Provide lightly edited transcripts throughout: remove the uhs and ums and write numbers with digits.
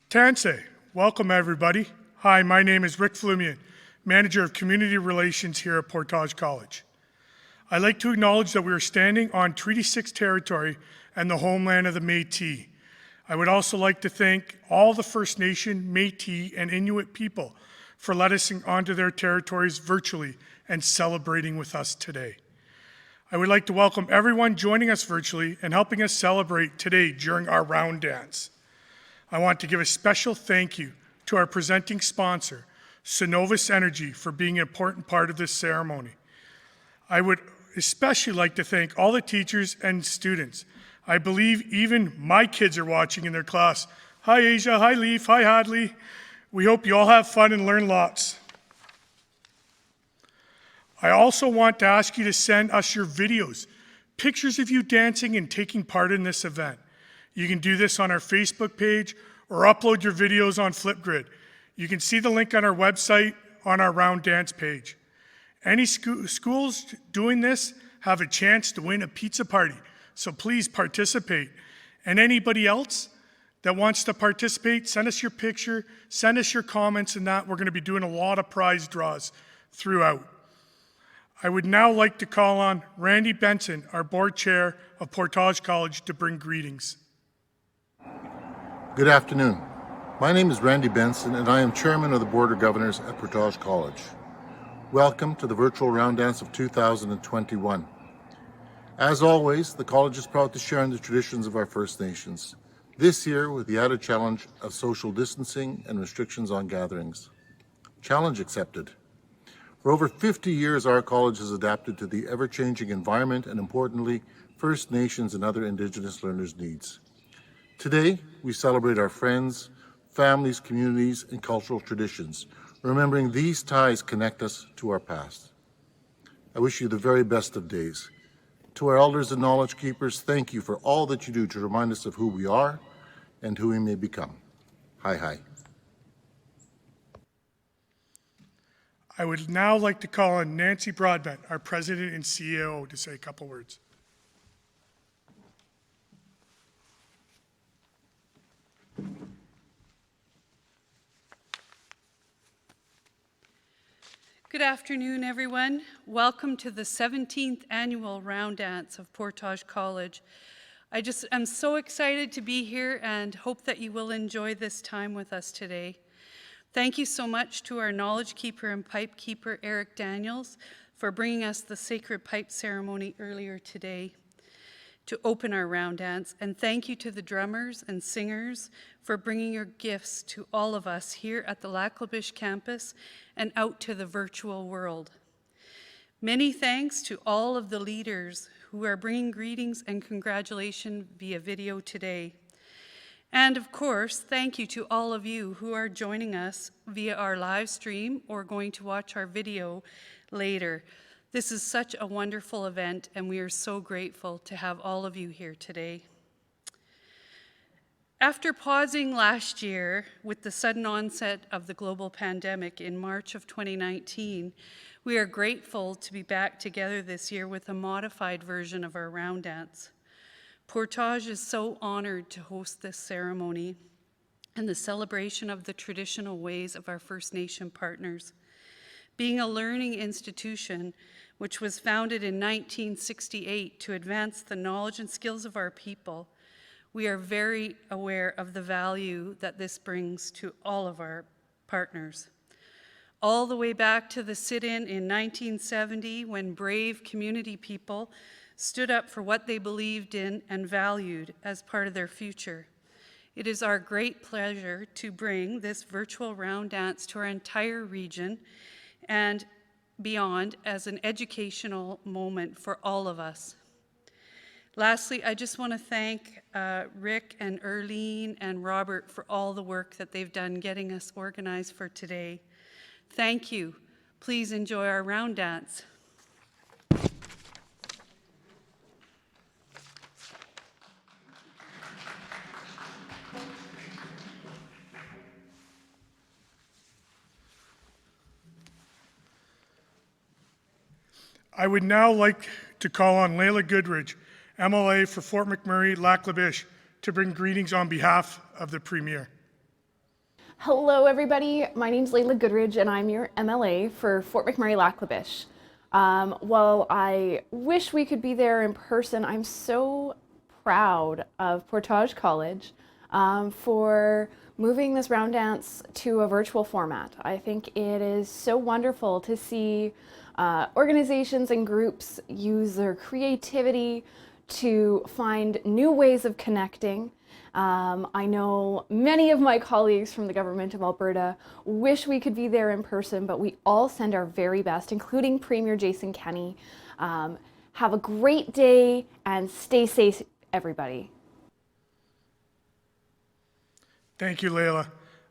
Tansei, welcome everybody. Hi, my name is Rick Flumian, Manager of Community Relations here at Portage College. I'd like to acknowledge that we are standing on Treaty 6 territory and the homeland of the Métis. I would also like to thank all the First Nation, Métis, and Inuit people for letting us onto their territories virtually and celebrating with us today. I would like to welcome everyone joining us virtually and helping us celebrate today during our round dance. I want to give a special thank you to our presenting sponsor, Cenovus Energy, for being an important part of this ceremony. I would especially like to thank all the teachers and students. I believe even my kids are watching in their class. Hi Asia, hi Leaf, hi Hadley. We hope you all have fun and learn lots. I also want to ask you to send us your videos, pictures of you dancing and taking part in this event. You can do this on our Facebook page or upload your videos on Flipgrid. You can see the link on our website on our round dance page. Any schools doing this have a chance to win a pizza party, so please participate. And anybody else that wants to participate, send us your picture, send us your comments and that. We're going to be doing a lot of prize draws throughout. I would now like to call on Randy Benson, our board chair of Portage College, to bring greetings. Good afternoon. My name is Randy Benson and I am chairman of the Board of Governors at Portage College. Welcome to the virtual round dance of 2021. As always, the college is proud to share in the traditions of our First Nations. This year with the added challenge of social distancing and restrictions on gatherings. Challenge accepted. For over 50 years, our college has adapted to the ever-changing environment and, importantly, First Nations and other Indigenous learners' needs. Today, we celebrate our friends, families, communities, and cultural traditions, remembering these ties connect us to our past. I wish you the very best of days. To our elders and knowledge keepers, thank you for all that you do to remind us of who we are and who we may become. Hi, hi. I would now like to call on Nancy Broadbent, our President and CEO, to say a couple words. Good afternoon, everyone. Welcome to the 17th annual Round Dance of Portage College. I'm so excited to be here and hope that you will enjoy this time with us today. Thank you so much to our knowledge keeper and pipe keeper, Eric Daniels, for bringing us the sacred pipe ceremony earlier today to open our round dance. And thank you to the drummers and singers for bringing your gifts to all of us here at the Lac-La-Biche campus and out to the virtual world. Many thanks to all of the leaders who are bringing greetings and congratulations via video today. And of course, thank you to all of you who are joining us via our live stream or going to watch our video later. This is such a wonderful event, and we are so grateful to have all of you here today. After pausing last year with the sudden onset of the global pandemic in March of 2019, we are grateful to be back together this year with a modified version of our round dance. Portage is so honored to host this ceremony and the celebration of the traditional ways of our First Nation partners. Being a learning institution which was founded in 1968 to advance the knowledge and skills of our people, we are very aware of the value that this brings to all of our partners. All the way back to the sit-in in 1970, when brave community people stood up for what they believed in and valued as part of their future. It is our great pleasure to bring this virtual round dance to our entire region and beyond as an educational moment for all of us. Lastly, I just want to thank Rick and Erlene and Robert for all the work that they've done getting us organized for today. Thank you. Please enjoy our round dance. I would now like to call on Layla Goodridge, MLA for Fort McMurray, Lac-La-Biche, to bring greetings on behalf of the Premier. Hello everybody, my name's Layla Goodridge and I'm your MLA for Fort McMurray-Lac-La-Biche. While I wish we could be there in person, I'm so proud of Portage College for moving this round dance to a virtual format. I think it is so wonderful to see organizations and groups use their creativity to find new ways of connecting. I know many of my colleagues from the government of Alberta wish we could be there in person, but we all send our very best, including Premier Jason Kenney. Have a great day and stay safe, everybody. Thank you, Layla.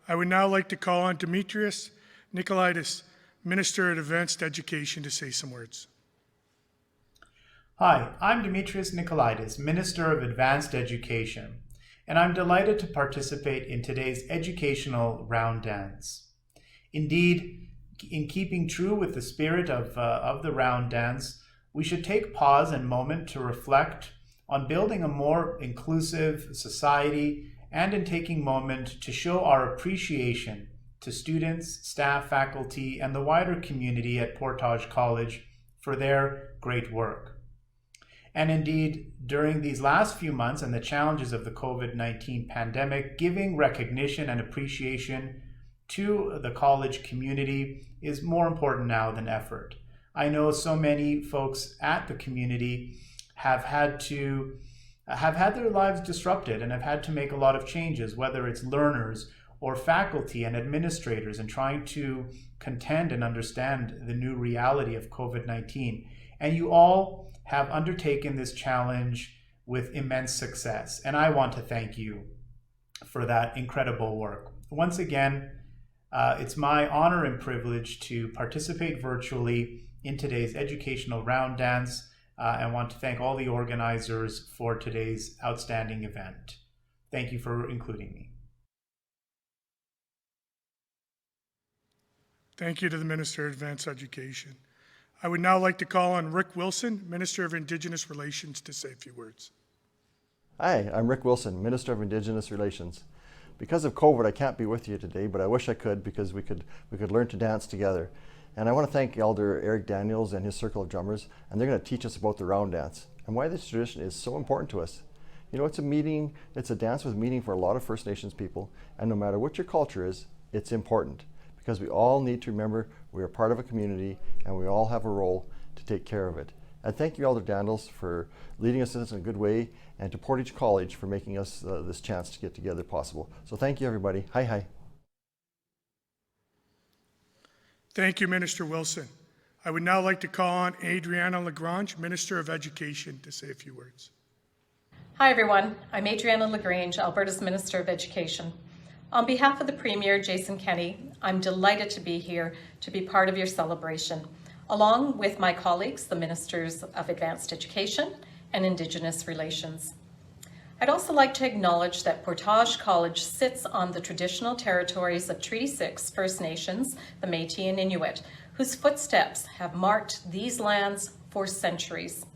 I would now like to call on Demetrius Nicolaitis, Minister of Advanced Education, to say some words. Hi, I'm Demetrius Nicolaitis, Minister of Advanced Education, and I'm delighted to participate in today's educational round dance. Indeed, in keeping true with the spirit of the round dance, we should take pause and moment to reflect on building a more inclusive society and in taking moment to show our appreciation to students, staff, faculty, and the wider community at Portage College for their great work. And indeed, during these last few months and the challenges of the COVID-19 pandemic, giving recognition and appreciation to the college community is more important now than ever. I know so many folks at the community have had their lives disrupted and have had to make a lot of changes, whether it's learners or faculty and administrators, and trying to contend and understand the new reality of COVID-19. And you all have undertaken this challenge with immense success. And I want to thank you for that incredible work. Once again, it's my honor and privilege to participate virtually in today's educational round dance. And want to thank all the organizers for today's outstanding event. Thank you for including me. Thank you to the Minister of Advanced Education. I would now like to call on Rick Wilson, Minister of Indigenous Relations, to say a few words. Hi, I'm Rick Wilson, Minister of Indigenous Relations. Because of COVID, I can't be with you today, but I wish I could, because we could learn to dance together. And I want to thank Elder Eric Daniels and his Circle of Drummers, and they're going to teach us about the round dance and why this tradition is so important to us. You know, it's a dance with meaning for a lot of First Nations people, and no matter what your culture is, it's important, because we all need to remember we are part of a community and we all have a role to take care of it. And thank you, Elder Daniels, for leading us in this in a good way, and to Portage College for making us this chance to get together possible. So thank you, everybody. Hi, hi. Thank you, Minister Wilson. I would now like to call on Adriana Lagrange, Minister of Education, to say a few words. Hi everyone, I'm Adriana Lagrange, Alberta's Minister of Education. On behalf of the Premier, Jason Kenney, I'm delighted to be here to be part of your celebration, along with my colleagues, the Ministers of Advanced Education and Indigenous Relations. I'd also like to acknowledge that Portage College sits on the traditional territories of Treaty 6 First Nations, the Métis and Inuit, whose footsteps have marked these lands for centuries.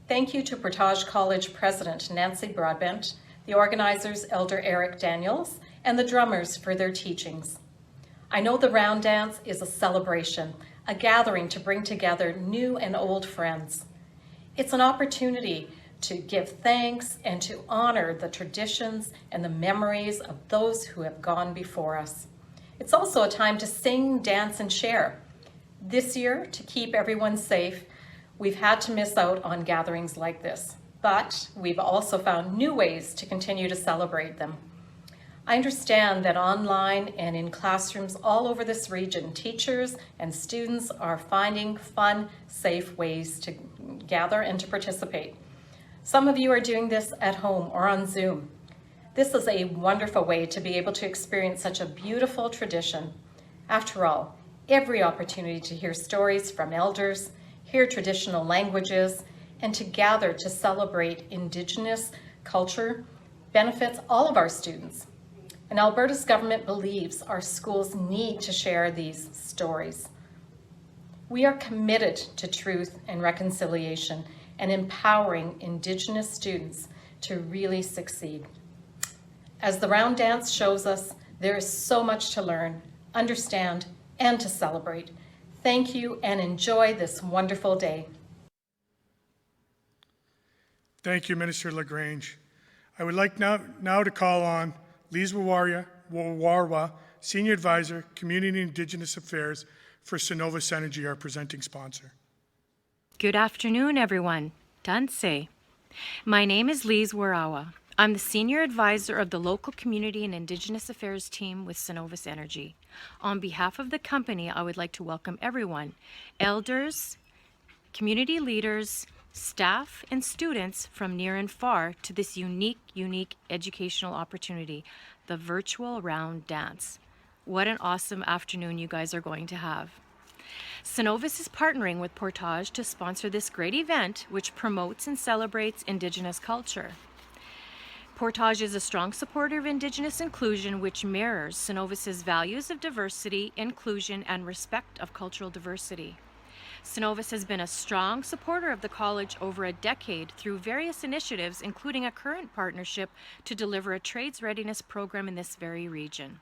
Thank you to Portage College President Nancy Broadbent, the organizers Elder Eric Daniels, and the drummers for their teachings. I know the round dance is a celebration, a gathering to bring together new and old friends. It's an opportunity to give thanks and to honor the traditions and the memories of those who have gone before us. It's also a time to sing, dance, and share. This year, to keep everyone safe, we've had to miss out on gatherings like this, but we've also found new ways to continue to celebrate them. I understand that online and in classrooms all over this region, teachers and students are finding fun, safe ways to gather and to participate. Some of you are doing this at home or on Zoom. This is a wonderful way to be able to experience such a beautiful tradition. After all, every opportunity to hear stories from elders, hear traditional languages, and to gather to celebrate Indigenous culture benefits all of our students. And Alberta's government believes our schools need to share these stories. We are committed to truth and reconciliation and empowering Indigenous students to really succeed. As the round dance shows us, There is so much to learn, understand, and to celebrate. Thank you and enjoy this wonderful day. Thank you, Minister LaGrange. I would like now to call on Lise Wawarwa, Senior Advisor, Community and Indigenous Affairs for Cenovus Energy, our presenting sponsor. Good afternoon, everyone. Danse. My name is Lise Warawa. I'm the Senior Advisor of the Local Community and Indigenous Affairs team with Cenovus Energy. On behalf of the company, I would like to welcome everyone, elders, community leaders, staff, and students from near and far to this unique educational opportunity, the virtual round dance. What an awesome afternoon you guys are going to have. Cenovus is partnering with Portage to sponsor this great event which promotes and celebrates Indigenous culture. Portage is a strong supporter of Indigenous inclusion which mirrors Cenovus's values of diversity, inclusion, and respect of cultural diversity. Cenovus has been a strong supporter of the college over a decade through various initiatives, including a current partnership to deliver a trades readiness program in this very region.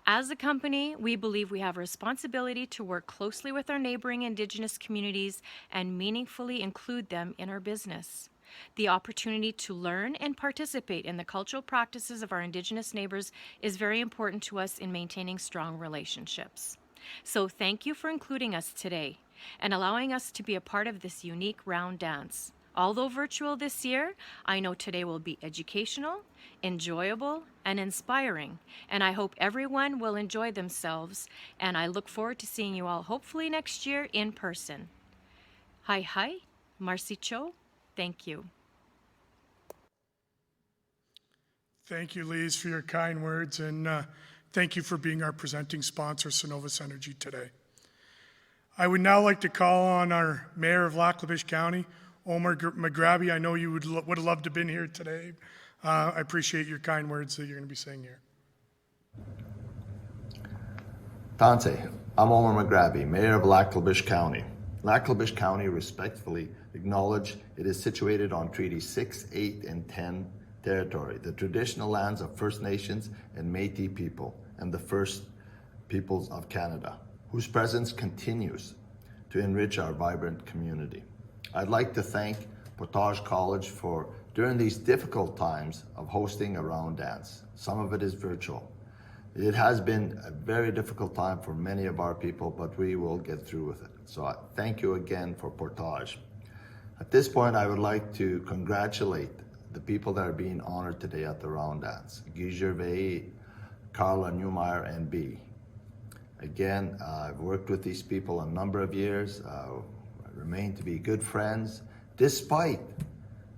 As a company, we believe we have a responsibility to work closely with our neighboring Indigenous communities and meaningfully include them in our business. The opportunity to learn and participate in the cultural practices of our Indigenous neighbors is very important to us in maintaining strong relationships. So thank you for including us today and allowing us to be a part of this unique round dance. Although virtual this year, I know today will be educational, enjoyable, and inspiring, and I hope everyone will enjoy themselves, and I look forward to seeing you all hopefully next year in person. Hi, Marcy Cho, thank you. Thank you, Lise, for your kind words, and thank you for being our presenting sponsor, Cenovus Energy, today. I would now like to call on our Mayor of Lac La Biche County, Omar McGraby. I know you would have loved to have been here today. I appreciate your kind words that you're going to be saying here. Dante, I'm Omar McGraby, Mayor of Lac La Biche County. Lac La Biche County respectfully acknowledge it is situated on Treaty 6, 8, and 10 territory, the traditional lands of First Nations and Métis people, and the First Peoples of Canada, whose presence continues to enrich our vibrant community. I'd like to thank Portage College for, during these difficult times, of hosting a round dance. Some of it is virtual. It has been a very difficult time for many of our people, but we will get through with it. So I thank you again for Portage. At this point, I would like to congratulate the people that are being honored today at the round dance. Guy Gervais, Carla Newmeyer, and B. Again, I've worked with these people a number of years. Remain to be good friends, despite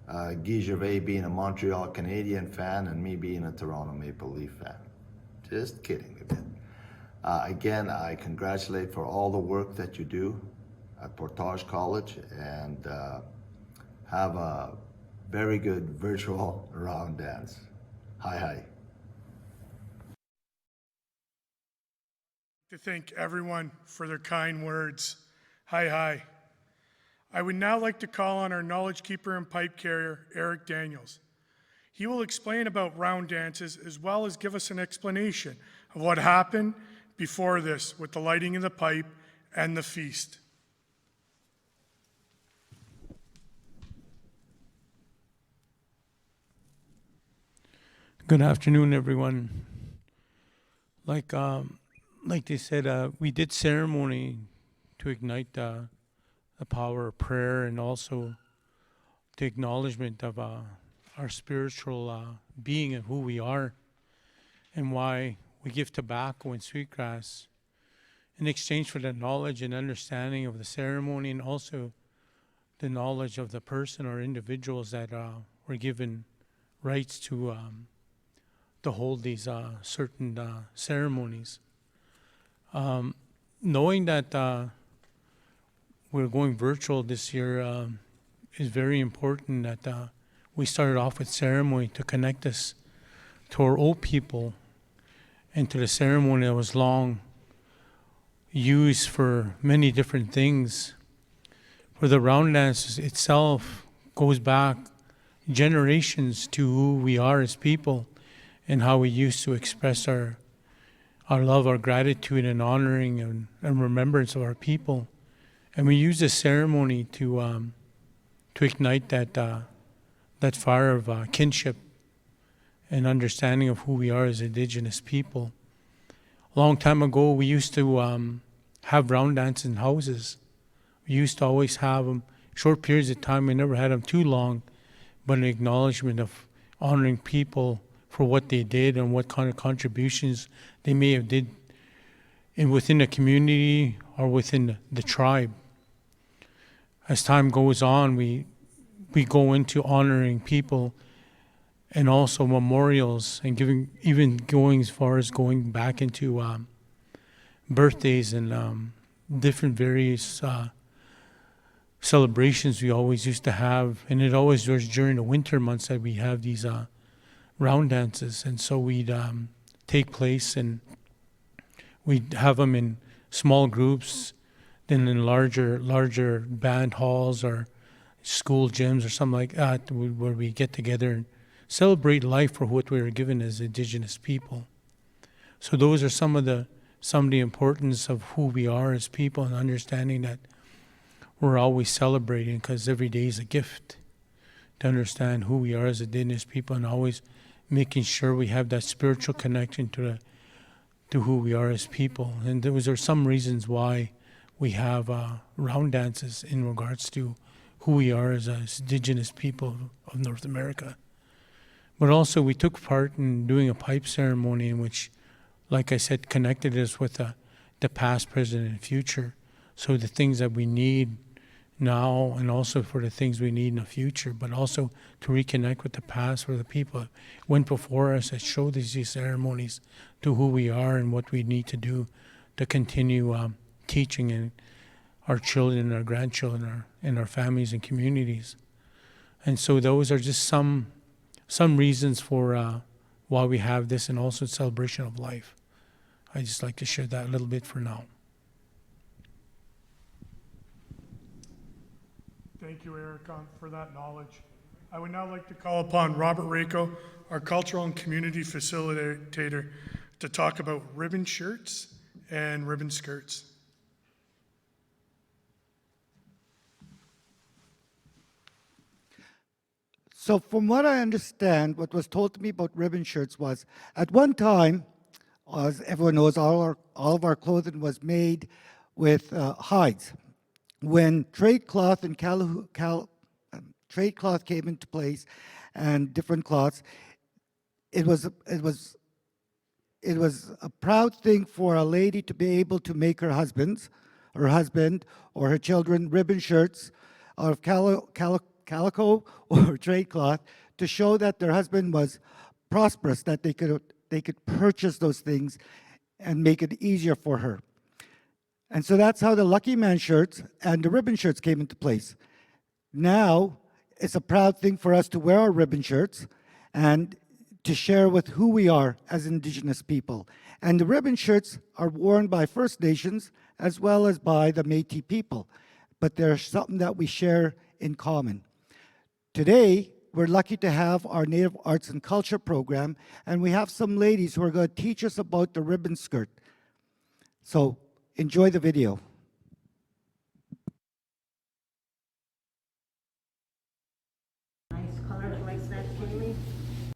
Guy Gervais being a Montreal Canadian fan and me being a Toronto Maple Leaf fan. Just kidding a bit. Again, I congratulate for all the work that you do at Portage College, and have a very good virtual round dance. Hi. To thank everyone for their kind words. Hi. I would now like to call on our knowledge keeper and pipe carrier, Eric Daniels. He will explain about round dances as well as give us an explanation of what happened before this with the lighting of the pipe and the feast. Good afternoon, everyone. Like they said, we did ceremony to ignite the power of prayer and also the acknowledgement of our spiritual being and who we are and why we give tobacco and sweetgrass in exchange for the knowledge and understanding of the ceremony, and also the knowledge of the person or individuals that were given rights to hold these certain ceremonies. Knowing that we're going virtual this year is very important, that we started off with ceremony to connect us to our old people and to the ceremony that was long used for many different things. For the round dance itself goes back generations to who we are as people and how we used to express our our love, our gratitude, and honoring and remembrance of our people. And we use this ceremony to ignite that fire of kinship and understanding of who we are as Indigenous people. A long time ago, we used to have round dances in houses. We used to always have them short periods of time. We never had them too long, but an acknowledgement of honoring people for what they did and what kind of contributions they may have did within a community or within the tribe. As time goes on, we go into honoring people and also memorials and even going as far as going back into birthdays and different various celebrations we always used to have. And it always was during the winter months that we have these round dances. And so we'd take place and we'd have them in small groups, then in larger band halls or school gyms or something like that, where we get together and celebrate life for what we were given as Indigenous people. So those are some of the importance of who we are as people, and understanding that we're always celebrating, because every day is a gift to understand who we are as Indigenous people, and always making sure we have that spiritual connection to who we are as people. And those are some reasons why we have round dances in regards to who we are as Indigenous people of North America. But also we took part in doing a pipe ceremony in which, like I said, connected us with the past, present, and future. So the things that we need now, and also for the things we need in the future, but also to reconnect with the past, for the people that went before us, that showed these ceremonies to who we are and what we need to do to continue teaching and our children, our grandchildren, and our families and communities. And so those are just some reasons for why we have this, and also celebration of life. I just like to share that a little bit for now. Thank you, Eric, for that knowledge. I would now like to call upon Robert Rako, our cultural and community facilitator, to talk about ribbon shirts and ribbon skirts. So from what I understand, what was told to me about ribbon shirts was, at one time, as everyone knows, all of our clothing was made with hides. When trade cloth and trade cloth came into place, and different cloths, it was a proud thing for a lady to be able to make her husband or her children ribbon shirts out of calico or trade cloth, to show that their husband was prosperous, that they could purchase those things and make it easier for her. And so that's how the Lucky Man shirts and the ribbon shirts came into place. Now, it's a proud thing for us to wear our ribbon shirts and to share with who we are as Indigenous people. And the ribbon shirts are worn by First Nations as well as by the Métis people, but they're something that we share in common. Today, we're lucky to have our Native Arts and Culture program, and we have some ladies who are going to teach us about the ribbon skirt. So enjoy the video.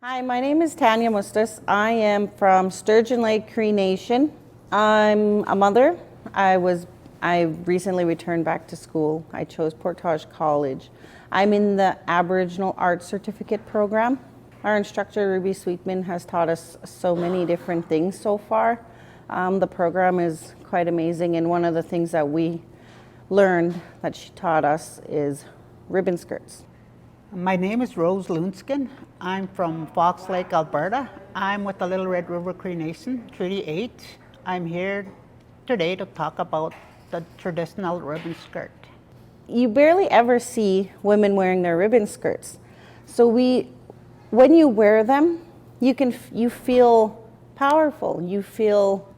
Hi, my name is Tanya Mustas. I am from Sturgeon Lake Cree Nation. I'm a mother. I recently returned back to school. I chose Portage College. I'm in the Aboriginal Arts Certificate program. Our instructor, Ruby Sweetman, has taught us so many different things so far. The program is quite amazing, and one of the things that we learned that she taught us is ribbon skirts. My name is Rose Loonskin. I'm from Fox Lake, Alberta. I'm with the Little Red River Cree Nation, Treaty 8. I'm here today to talk about the traditional ribbon skirt. You barely ever see women wearing their ribbon skirts. So when you wear them, you feel powerful. You feel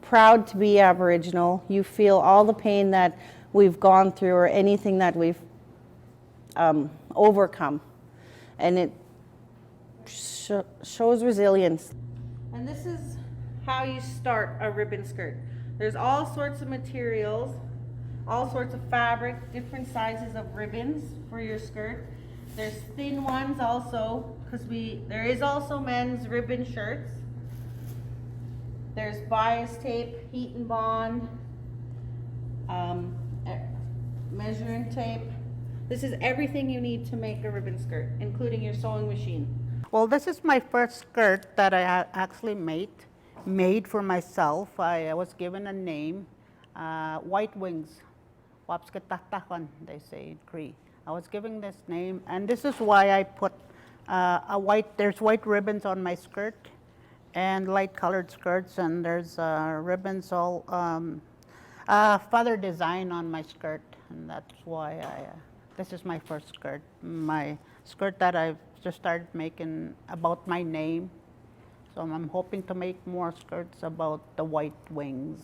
proud to be Aboriginal. You feel all the pain that we've gone through or anything that we've overcome. And it shows resilience. And this is how you start a ribbon skirt. There's all sorts of materials, all sorts of fabric, different sizes of ribbons for your skirt. There's thin ones also, because there is also men's ribbon shirts. There's bias tape, heat and bond, measuring tape. This is everything you need to make a ribbon skirt, including your sewing machine. Well, this is my first skirt that I actually made for myself. I was given a name, White Wings. Wapskatahtakon, they say in Cree. I was given this name, and this is why I put there's white ribbons on my skirt, and light colored skirts, and there's ribbons all, feather design on my skirt, and that's why this is my first skirt. My skirt that I've just started making about my name. So I'm hoping to make more skirts about the white wings.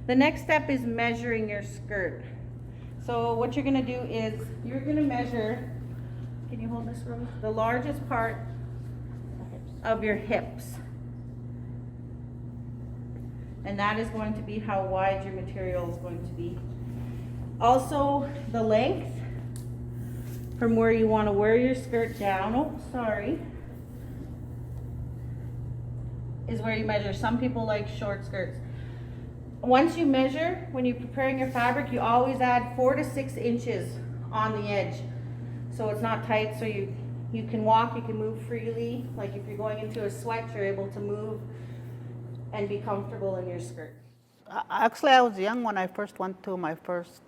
The next step is measuring your skirt. So what you're gonna do is you're gonna measure, can you hold this, Rose? The largest part of your hips. And that is going to be how wide your material is going to be. Also, the length from where you want to wear your skirt down, is where you measure. Some people like short skirts. Once you measure, when you're preparing your fabric, you always add 4 to 6 inches on the edge. So it's not tight, so you can walk, you can move freely. Like if you're going into a sweat, you're able to move and be comfortable in your skirt. Actually, I was young when I first went to my first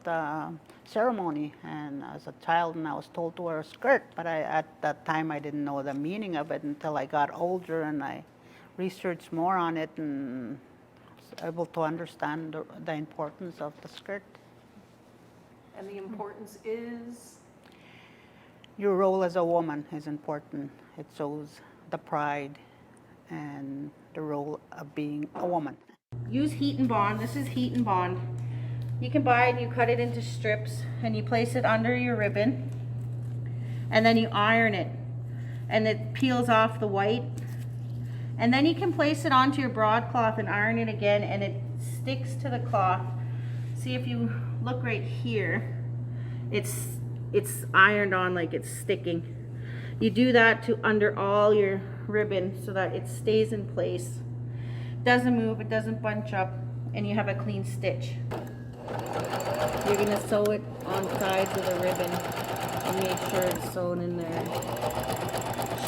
ceremony, and as a child, and I was told to wear a skirt, but at that time I didn't know the meaning of it until I got older and I researched more on it and was able to understand the importance of the skirt. And the importance is? Your role as a woman is important. It shows the pride and the role of being a woman. Use heat and bond. This is heat and bond. You can buy it and you cut it into strips and you place it under your ribbon and then you iron it and it peels off the white. And then you can place it onto your broadcloth and iron it again and it sticks to the cloth. See, if you look right here, it's ironed on like it's sticking. You do that to under all your ribbon so that it stays in place. Doesn't move, it doesn't bunch up, and you have a clean stitch. You're gonna sew it on sides of the ribbon and make sure it's sewn in there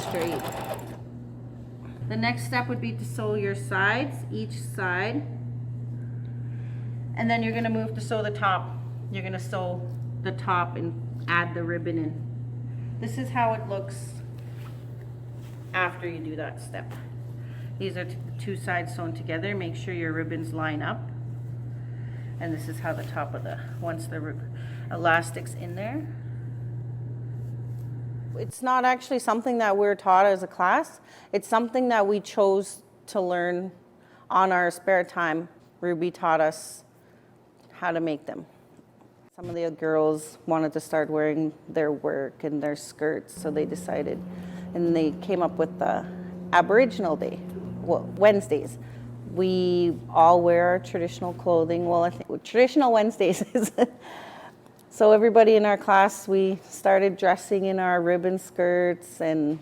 straight. The next step would be to sew your sides, each side, and then you're gonna move to sew the top. You're gonna sew the top and add the ribbon in. This is how it looks after you do that step. These are two sides sewn together. Make sure your ribbons line up. And this is how the top of once the elastic's in there. It's not actually something that we're taught as a class. It's something that we chose to learn on our spare time. Ruby taught us how to make them. Some of the girls wanted to start wearing their work and their skirts, so they decided, and they came up with the Aboriginal Day. Wednesdays. We all wear our traditional clothing. Well, I think traditional Wednesdays is. So everybody in our class, we started dressing in our ribbon skirts and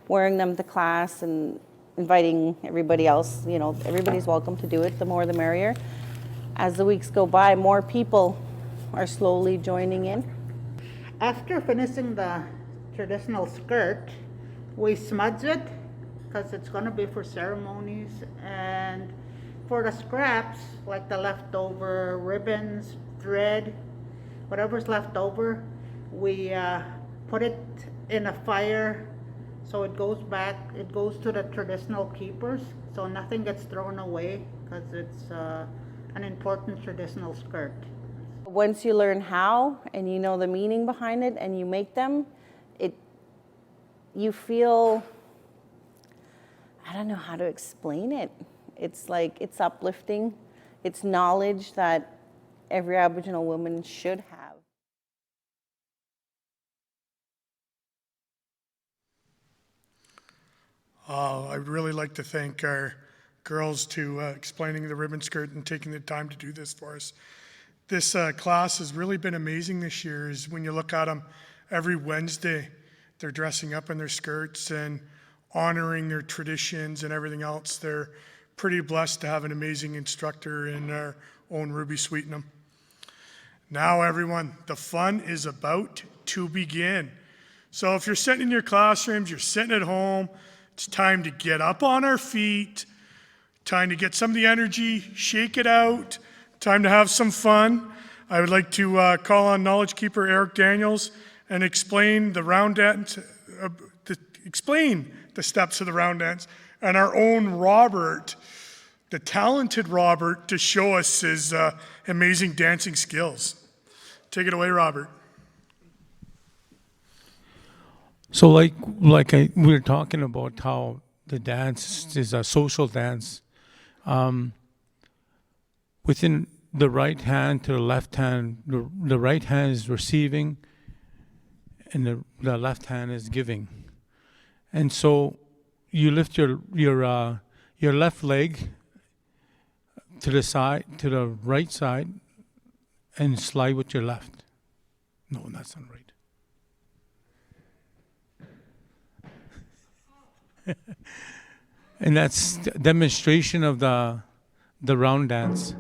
wearing them to class and inviting everybody else. You know, everybody's welcome to do it. The more the merrier. As the weeks go by, more people are slowly joining in. After finishing the traditional skirt, we smudge it because it's going to be for ceremonies, and for the scraps, like the leftover ribbons, thread, whatever's left over, we put it in a fire so it goes to the traditional keepers, so nothing gets thrown away because it's an important traditional skirt. Once you learn how and you know the meaning behind it and you make them, you feel, I don't know how to explain it. It's like, it's uplifting. It's knowledge that every Aboriginal woman should have. I'd really like to thank our girls to explaining the ribbon skirt and taking the time to do this for us. This class has really been amazing this year. Is when you look at them every Wednesday, they're dressing up in their skirts and honoring their traditions and everything else. They're pretty blessed to have an amazing instructor in our own Ruby Sweetenham. Now everyone, the fun is about to begin. So if you're sitting in your classrooms, you're sitting at home, it's time to get up on our feet, time to get some of the energy, shake it out, time to have some fun. I would like to call on Knowledge Keeper Eric Daniels and explain the round dance, explain the steps of the round dance, and our own Robert, the talented Robert, to show us his amazing dancing skills. Take it away, Robert. So we were talking about how the dance is a social dance. Within the right hand to the left hand, the right hand is receiving and the left hand is giving. And so you lift your left leg to the side, to the right side, and slide with your left. No, that's not right. And that's a demonstration of the round dance.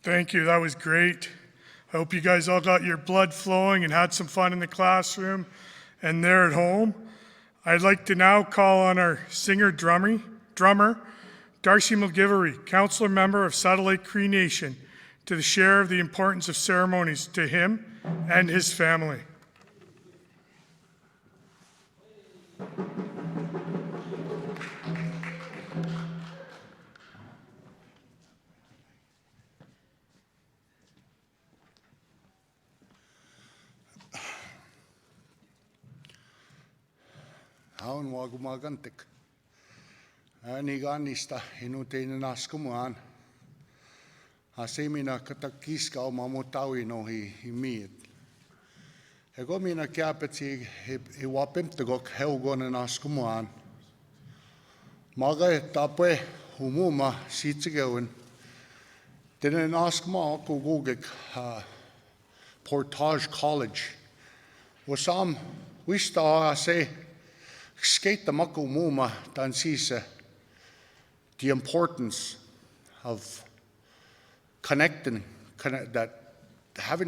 Thank you. That was great. I hope you guys all got your blood flowing and had some fun in the classroom and there at home. I'd like to now call on our singer-drummer, Darcy McGivery, Councillor Member of Saddle Lake Cree Nation, to the share of the importance of ceremonies to him and his family. Haun wagumagantik. Aniganista inutein naskumuan. Hasemina katakiska o mamutawi no hi miet. Ego mina kiapeti I wapimtagok heugon naskumuan. Maga tapwe humuma sitsigewen. Dinen naskuma kugugik Portage College. Wasam wista say skate the makumuma dan sise the importance of having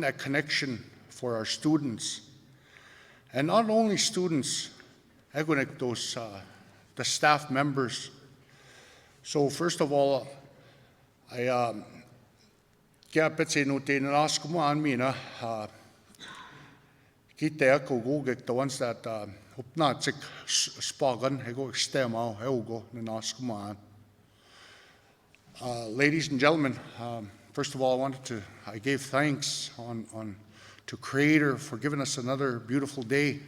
that connection for our students, and not only students, those the staff members. So first of all, I kiapetse no te naskuma an mina kite kugugik the ones that upnatsik spagan ego extemo eugo naskuma. Ladies and gentlemen, first of all, I gave thanks to Creator for giving us another beautiful day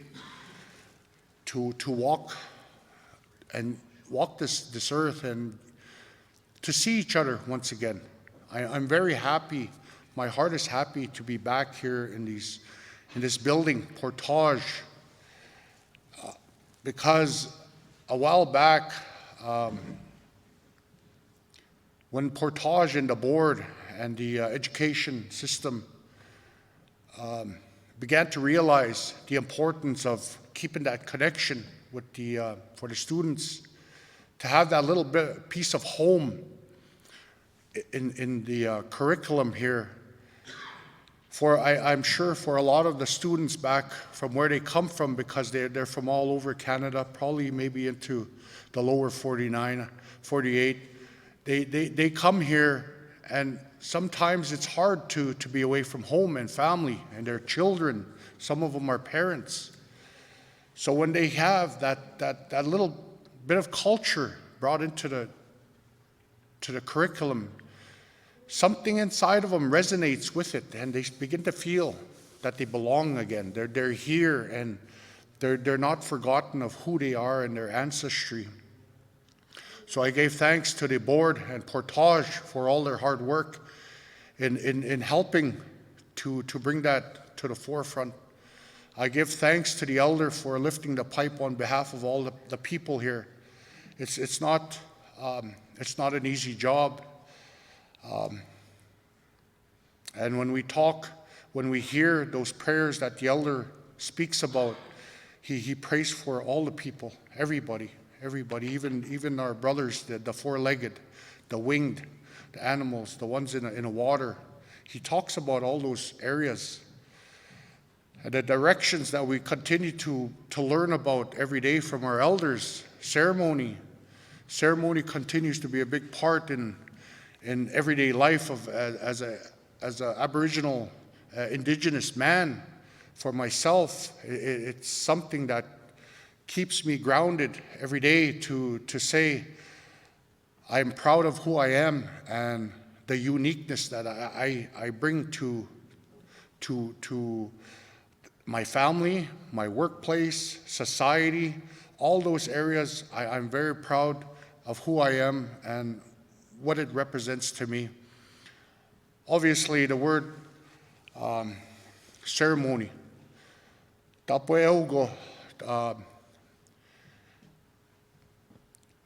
to walk this earth and to see each other once again. I'm very happy. My heart is happy to be back here in this building, Portage, because a while back, when Portage and the board and the education system began to realize the importance of keeping that connection with for the students, to have that little piece of home in the curriculum here, I'm sure for a lot of the students back from where they come from, because they're from all over Canada, probably maybe into the lower 49, 48, they come here, and sometimes it's hard to be away from home and family and their children. Some of them are parents. So when they have that little bit of culture brought into the curriculum, something inside of them resonates with it, and they begin to feel that they belong again. They're here, and they're not forgotten of who they are and their ancestry. So I gave thanks to the board and Portage for all their hard work in helping to bring that to the forefront. I give thanks to the elder for lifting the pipe on behalf of all the people here. It's not an easy job. And when we hear those prayers that the elder speaks about, he prays for all the people, everybody, even our brothers, the four-legged, the winged, the animals, the ones in the water. He talks about all those areas and the directions that we continue to learn about every day from our elders. Ceremony continues to be a big part in everyday life as an Aboriginal, Indigenous man. For myself, it's something that keeps me grounded every day to say I'm proud of who I am and the uniqueness that I bring to my family, my workplace, society, all those areas. I'm very proud of who I am and what it represents to me. Obviously, the word ceremony. Tapueugo,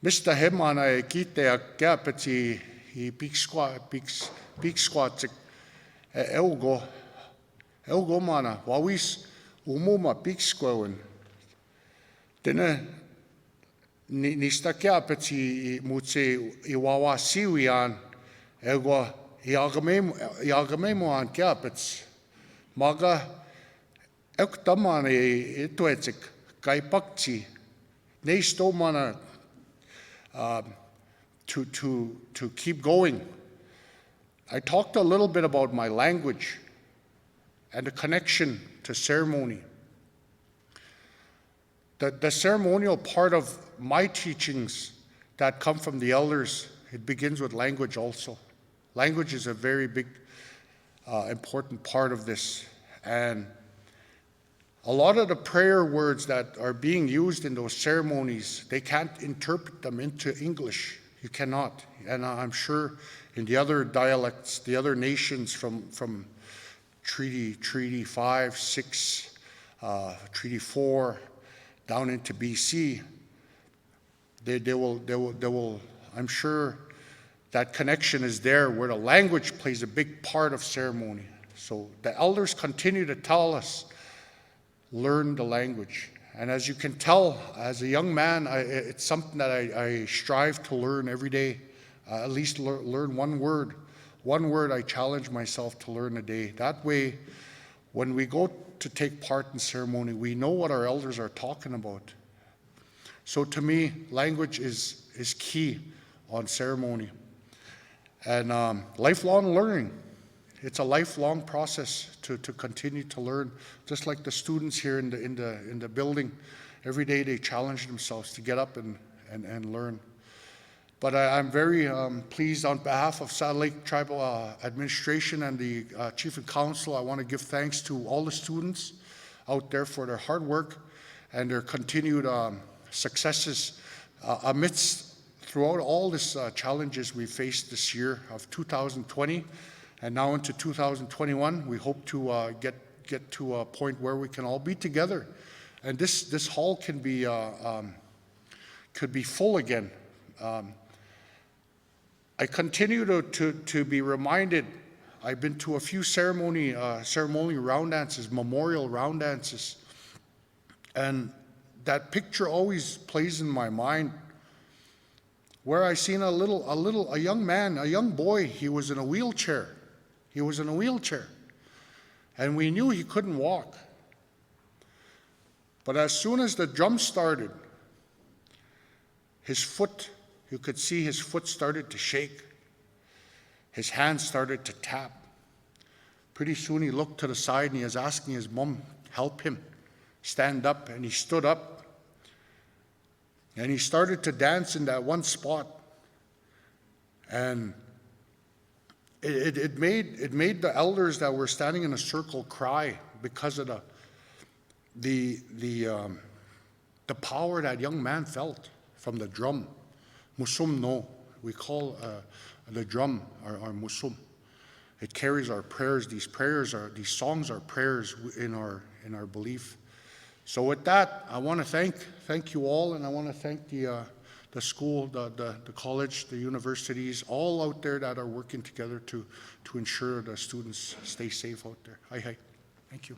Mr. Hemana kitea kapeti I big squat eugo mana wawis umuma big squawen. Dene nista kapeti mutse iwawa siwian ego iagame mo an kiapits. Maga ektamane ituetsik kaipakti. Neisto mana to keep going. I talked a little bit about my language and the connection to ceremony. The ceremonial part of my teachings that come from the elders, it begins with language also. Language is a very big, important part of this. And a lot of the prayer words that are being used in those ceremonies, they can't interpret them into English. You cannot. And I'm sure in the other dialects, the other nations from Treaty 5, 6, Treaty 4, down into BC, they will, I'm sure that connection is there where the language plays a big part of ceremony. So the elders continue to tell us, learn the language. And as you can tell, as a young man, it's something that I strive to learn every day, at least learn one word. One word I challenge myself to learn a day. That way, when we go to take part in ceremony, we know what our elders are talking about. So to me, language is key on ceremony. And lifelong learning. It's a lifelong process to continue to learn. Just like the students here in the building, every day they challenge themselves to get up and learn. But I'm very pleased on behalf of Saddle Lake Tribal Administration and the Chief and Council. I want to give thanks to all the students out there for their hard work and their continued successes throughout all these challenges we faced this year of 2020 and now into 2021. We hope to get to a point where we can all be together, and this hall can be could be full again. I continue to be reminded. I've been to a few ceremony round dances, memorial round dances, and that picture always plays in my mind where I seen a young man, a young boy. He was in a wheelchair. He was in a wheelchair, and we knew he couldn't walk. But as soon as the drum started, his foot, you could see his foot started to shake. His hands started to tap. Pretty soon he looked to the side and he was asking his mom, help him stand up, and he stood up. And he started to dance in that one spot. And it made the elders that were standing in a circle cry because of the power that young man felt from the drum. Musum no, we call the drum our musum. It carries our prayers. These songs are prayers in our belief. So with that, I want to thank you all, and I want to thank the school, the college, the universities, all out there that are working together to ensure the students stay safe out there. Hi. Thank you.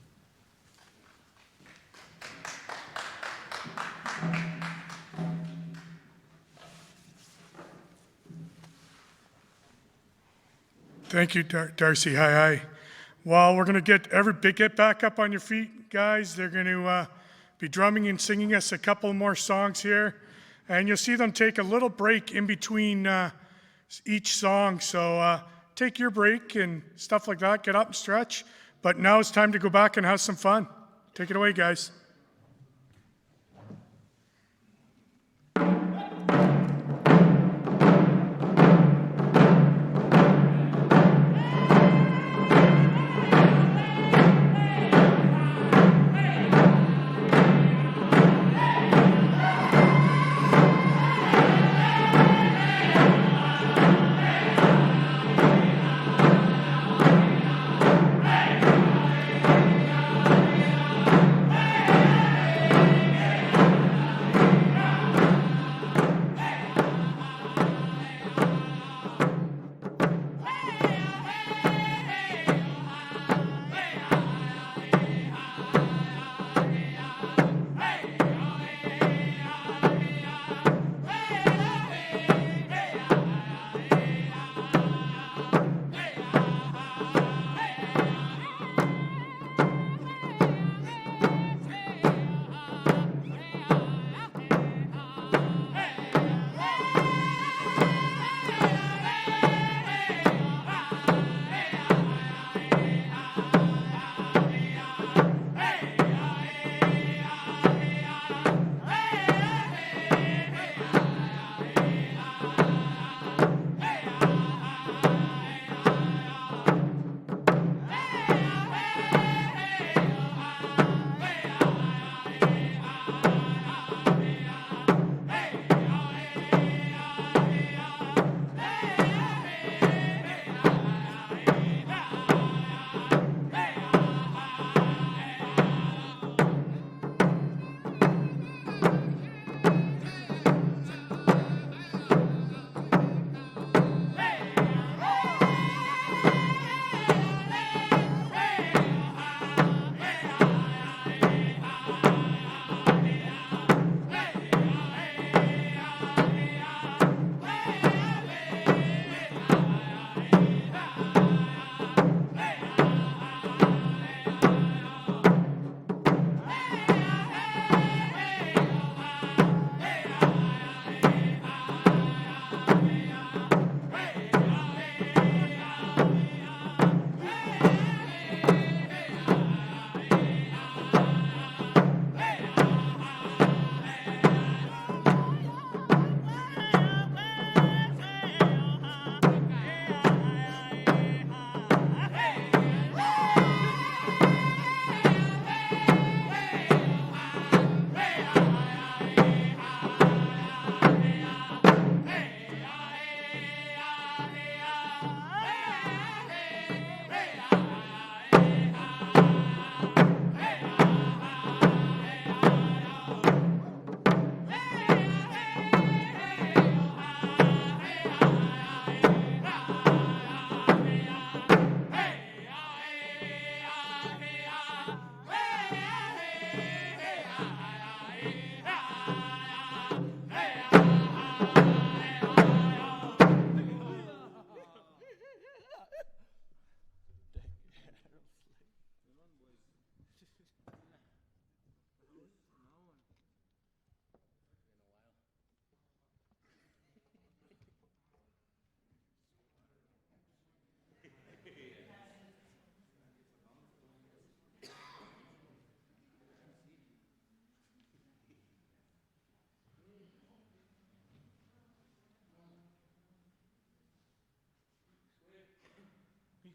Thank you, Darcy. Hi. Well, we're going to get back up on your feet, guys. They're going to be drumming and singing us a couple more songs here. And you'll see them take a little break in between each song. So take your break and stuff like that. Get up and stretch. But now it's time to go back and have some fun. Take it away, guys.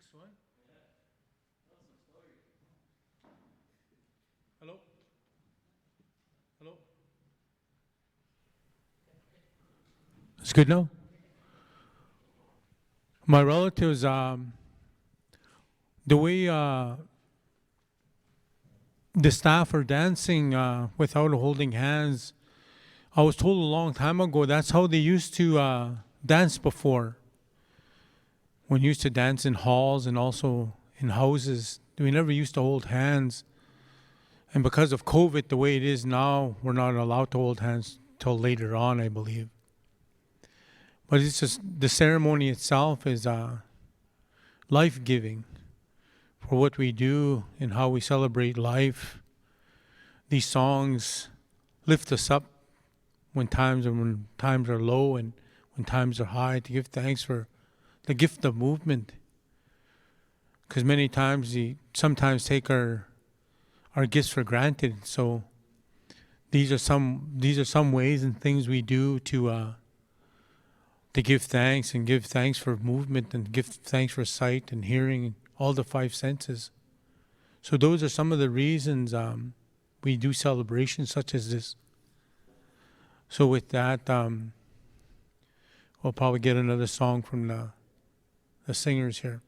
Next one. Hello? Hello? It's good now? My relatives, the way the staff are dancing without holding hands, I was told a long time ago that's how they used to dance before. When you used to dance in halls and also in houses, we never used to hold hands. And because of COVID, the way it is now, we're not allowed to hold hands till later on, I believe. But it's just the ceremony itself is life-giving for what we do and how we celebrate life. These songs lift us up when times are low and when times are high, to give thanks for the gift of movement. Because many times we sometimes take our gifts for granted. So these are some ways and things we do to give thanks, and give thanks for movement, and give thanks for sight and hearing, and all the five senses. So those are some of the reasons we do celebrations such as this. So with that, we'll probably get another song from the singers here.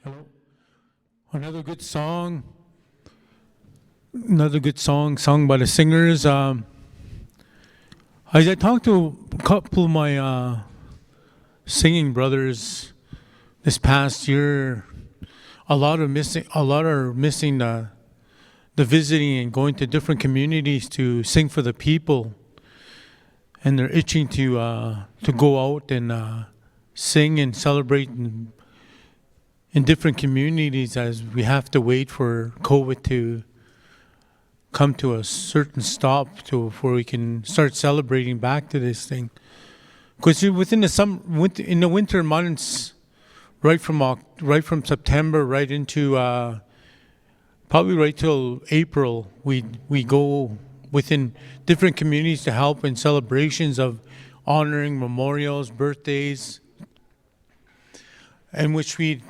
Hello. Another good song sung by the singers. As I talked to a couple of my singing brothers this past year, a lot are missing the visiting and going to different communities to sing for the people, and they're itching to go out and sing and celebrate and in different communities as we have to wait for COVID to come to a certain stop to before we can start celebrating back to this thing. Because within in the winter months, right from September right into probably right till April, we go within different communities to help in celebrations of honoring memorials, birthdays, in which we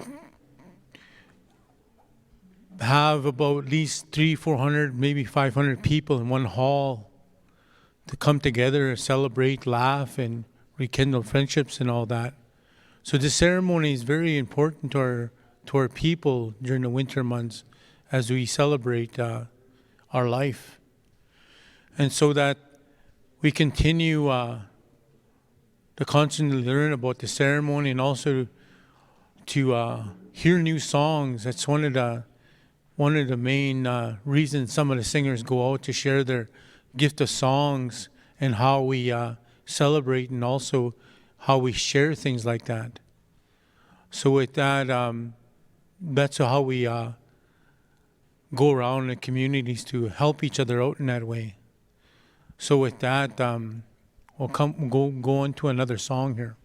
have about at least 300-400, maybe 500 people in one hall to come together, celebrate, laugh, and rekindle friendships and all that. So this ceremony is very important to our people during the winter months as we celebrate our life. And so that we continue to constantly learn about the ceremony and also to hear new songs. That's one of the main reasons some of the singers go out to share their gift of songs and how we celebrate and also how we share things like that. So with that, that's how we go around the communities to help each other out in that way. So with that, we'll go on to another song here.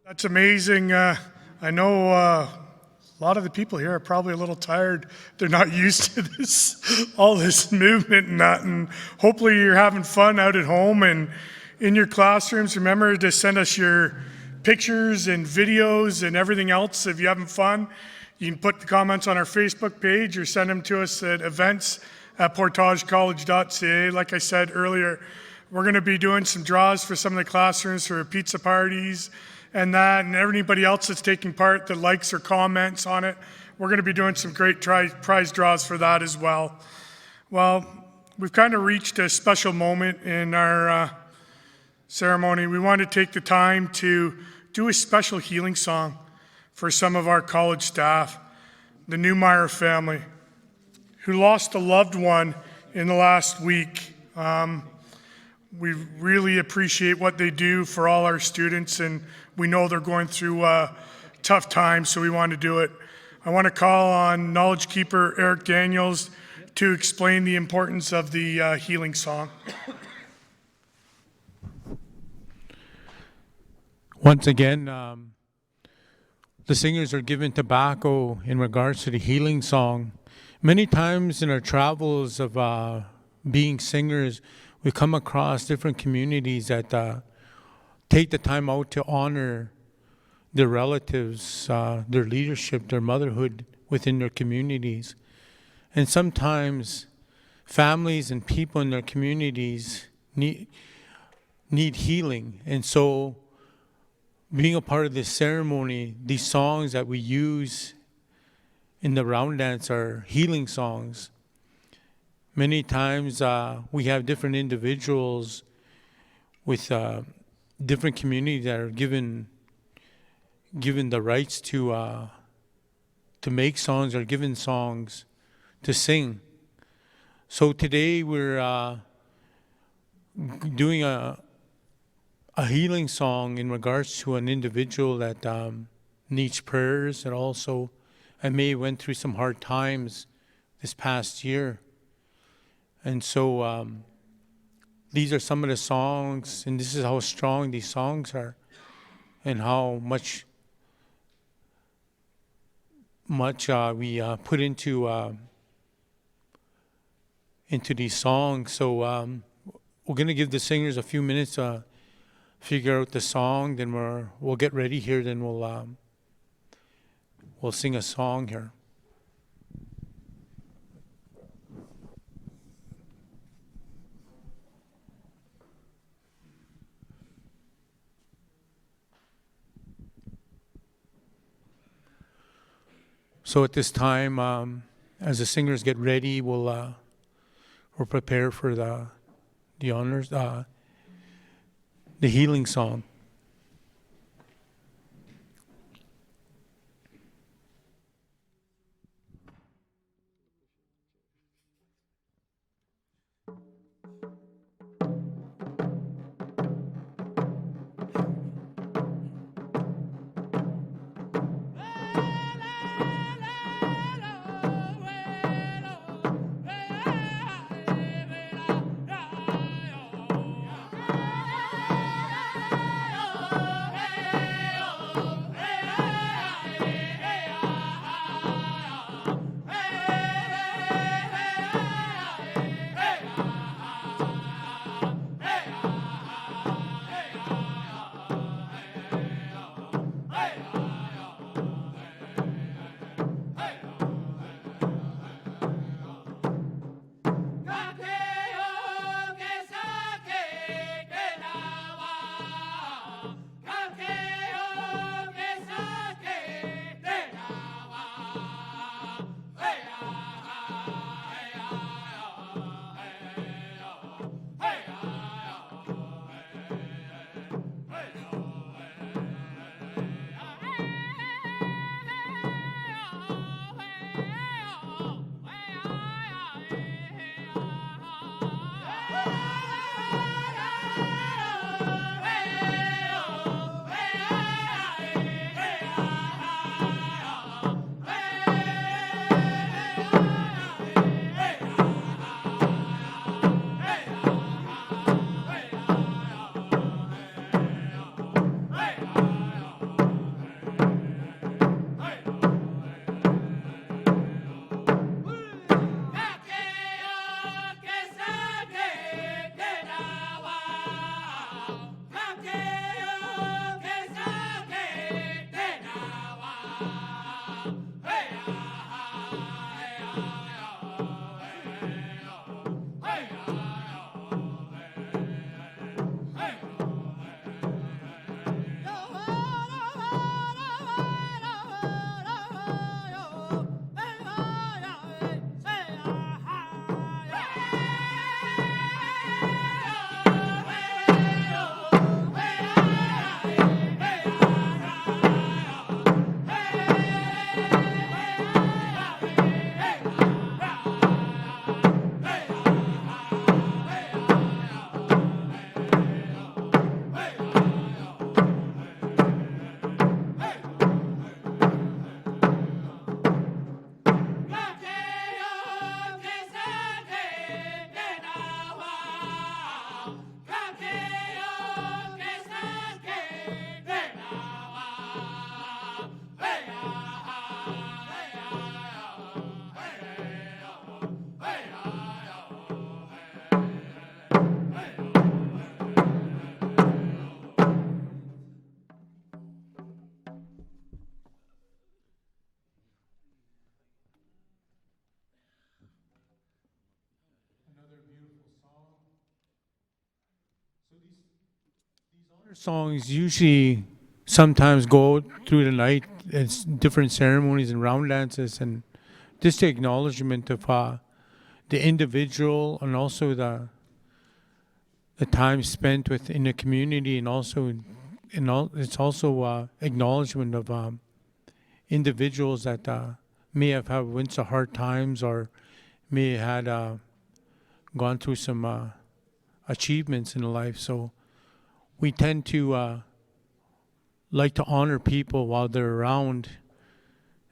That's amazing. I know a lot of the people here are probably a little tired. They're not used to this, all this movement and that. And hopefully you're having fun out at home and in your classrooms. Remember to send us your pictures and videos and everything else. If you're having fun, you can put the comments on our Facebook page or send them to us at events@portagecollege.ca. Like I said earlier, we're going to be doing some draws for some of the classrooms for pizza parties and that, and anybody else that's taking part that likes or comments on it. We're going to be doing some great prize draws for that as well. Well, we've kind of reached a special moment in our ceremony. We want to take the time to do a special healing song for some of our college staff, the Newmeyer family, who lost a loved one in the last week. We really appreciate what they do for all our students, and we know they're going through tough times, so we want to do it. I want to call on Knowledge Keeper Eric Daniels to explain the importance of the healing song. Once again, the singers are given tobacco in regards to the healing song. Many times in our travels of being singers, we come across different communities that take the time out to honor their relatives, their leadership, their motherhood within their communities. And sometimes families and people in their communities need healing. And so being a part of this ceremony, these songs that we use in the round dance are healing songs. Many times we have different individuals with different communities that are given the rights to make songs or given songs to sing. So today we're doing a healing song in regards to an individual that needs prayers and also may went through some hard times this past year. And so these are some of the songs, and this is how strong these songs are and how much we put into these songs. So we're going to give the singers a few minutes to figure out the song, then we'll get ready here, then we'll sing a song here. So at this time, as the singers get ready, we'll prepare for the honors, the healing song. Songs usually sometimes go through the night. It's different ceremonies and round dances, and just the acknowledgement of the individual and also the time spent within the community, and also it's also acknowledgement of individuals that may have had went to hard times or may have had gone through some achievements in life. So we tend to like to honor people while they're around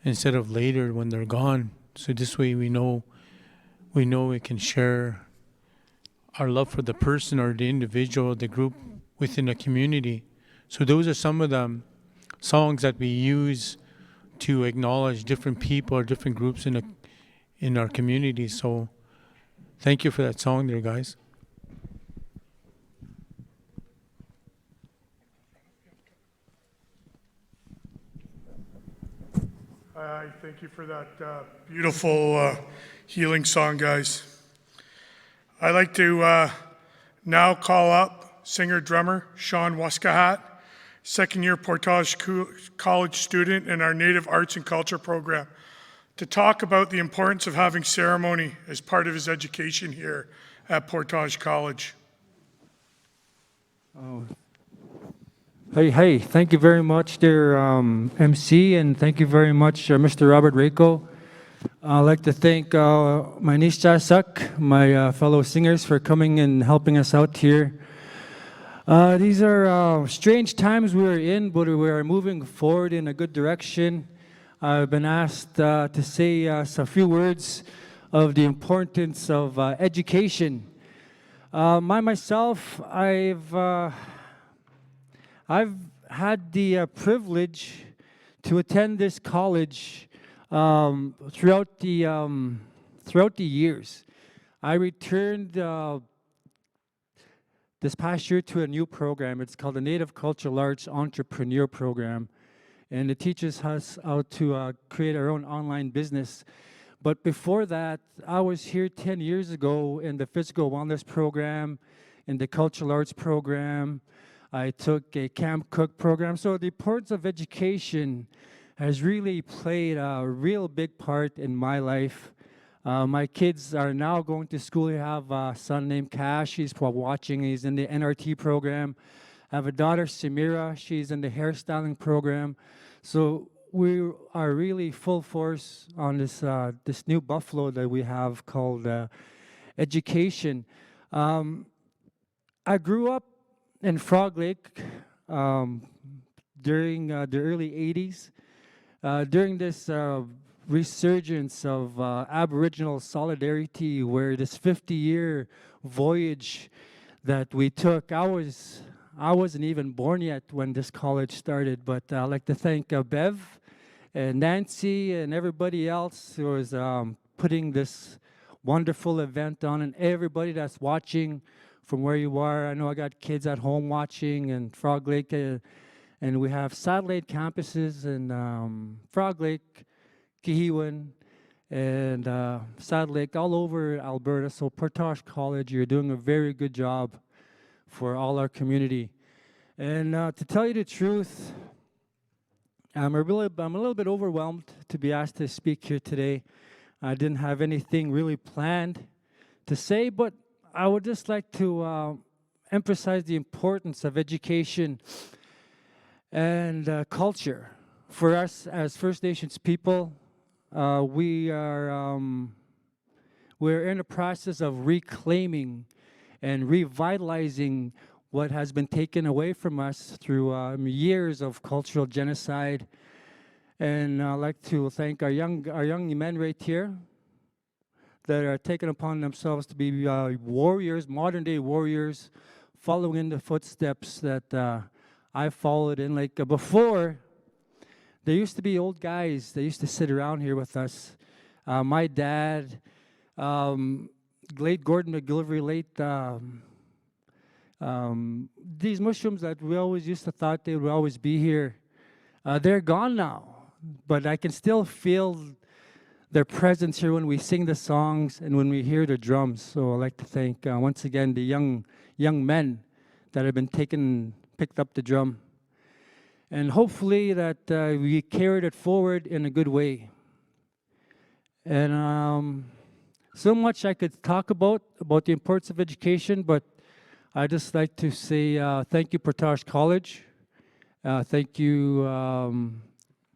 instead of later when they're gone. So this way we know we can share our love for the person or the individual, the group within a community. So those are some of the songs that we use to acknowledge different people or different groups in our community. So thank you for that song there, guys. Thank you for that beautiful healing song, guys. I'd like to now call up singer-drummer Sean Waskahat, second-year Portage College student in our Native Arts and Culture program, to talk about the importance of having ceremony as part of his education here at Portage College. Oh. Hey, thank you very much, dear MC, and thank you very much, Mr. Robert Rako. I'd like to thank my niece Jasak, my fellow singers, for coming and helping us out here. These are strange times we are in, but we are moving forward in a good direction. I've been asked to say a few words of the importance of education. Myself, I've had the privilege to attend this college throughout the years. I returned this past year to a new program. It's called the Native Cultural Arts Entrepreneur Program, and it teaches us how to create our own online business. But before that, I was here 10 years ago in the Physical Wellness Program, in the Cultural Arts Program. I took a Camp Cook program. So the importance of education has really played a real big part in my life. My kids are now going to school. I have a son named Cash. He's watching. He's in the NRT program. I have a daughter, Samira. She's in the hairstyling program. So we are really full force on this new buffalo that we have called education. I grew up in Frog Lake during the early 80s. During this resurgence of Aboriginal solidarity, where this 50-year voyage that we took, I wasn't even born yet when this college started, but I'd like to thank Bev and Nancy and everybody else who was putting this wonderful event on, and everybody that's watching from where you are. I know I got kids at home watching in Frog Lake, and we have satellite campuses in Frog Lake, Kihiwan, and Saddle Lake, all over Alberta. So Portage College, you're doing a very good job for all our community. And to tell you the truth, I'm a little bit overwhelmed to be asked to speak here today. I didn't have anything really planned to say, but I would just like to emphasize the importance of education and culture. For us as First Nations people, we're in a process of reclaiming and revitalizing what has been taken away from us through years of cultural genocide. And I'd like to thank our young men right here that are taking upon themselves to be warriors, modern-day warriors, following in the footsteps that I followed in. Like before, there used to be old guys that used to sit around here with us. My dad, late Gordon McGillivray, these mushrooms that we always used to thought they would always be here, they're gone now. But I can still feel their presence here when we sing the songs and when we hear the drums. So I'd like to thank once again the young men that have been taking picked up the drum. And hopefully that we carried it forward in a good way. And so much I could talk about the importance of education, but I just like to say thank you, Portage College. Thank you,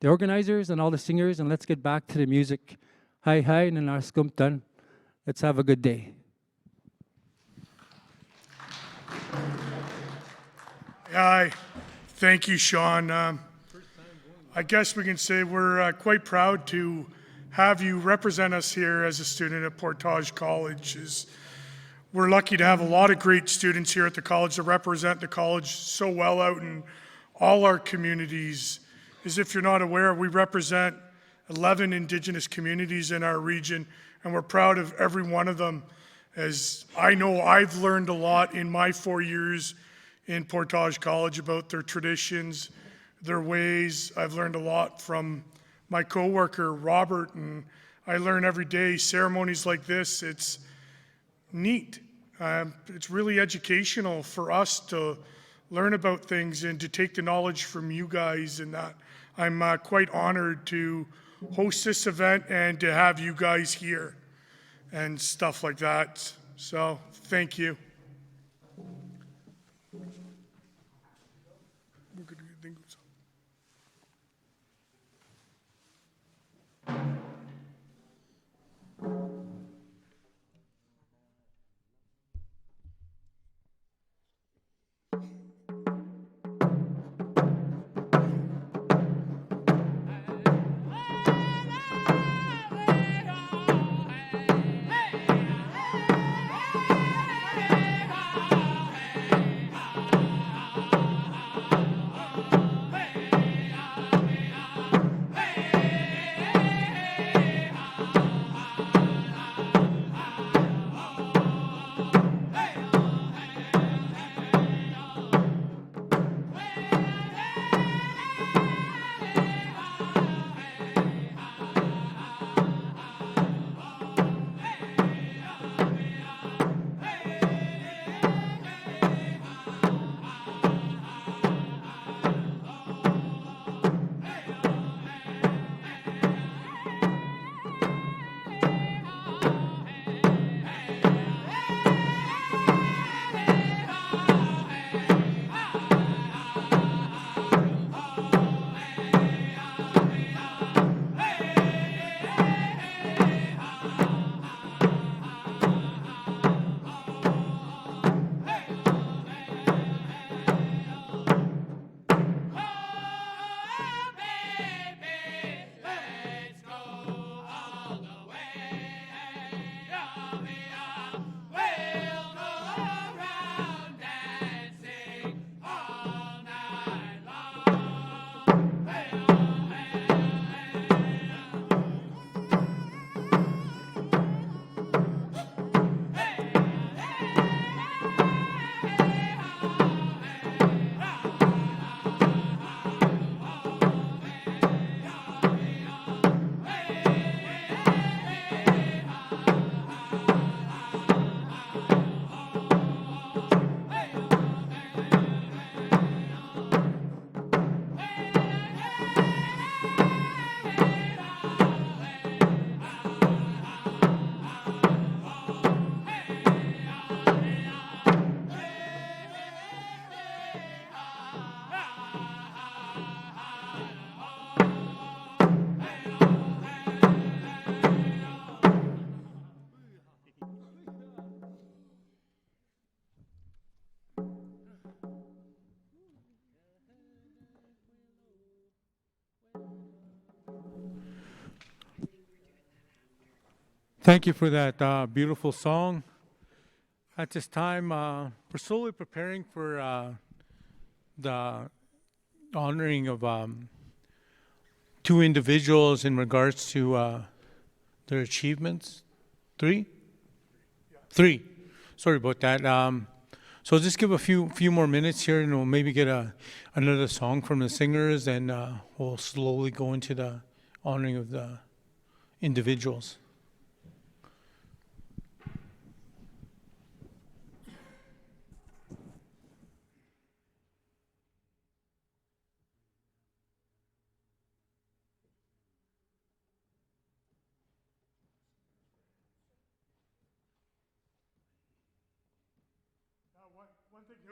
the organizers and all the singers, and let's get back to the music. Hi, hi, nanaskumtan. Let's have a good day. Hi. Thank you, Sean. I guess we can say we're quite proud to have you represent us here as a student at Portage College. We're lucky to have a lot of great students here at the college that represent the college so well out in all our communities. As if you're not aware, we represent 11 Indigenous communities in our region, and we're proud of every one of them. As I know, I've learned a lot in my 4 years in Portage College about their traditions, their ways. I've learned a lot from my coworker, Robert, and I learn every day. Ceremonies like this, it's neat. It's really educational for us to learn about things and to take the knowledge from you guys, and that I'm quite honored to host this event and to have you guys here and stuff like that. So thank you. Thank you for that beautiful song. At this time, we're slowly preparing for the honoring of two individuals in regards to their achievements. Three? Three. Sorry about that. So just give a few more minutes here, and we'll maybe get another song from the singers, and we'll slowly go into the honoring of the individuals.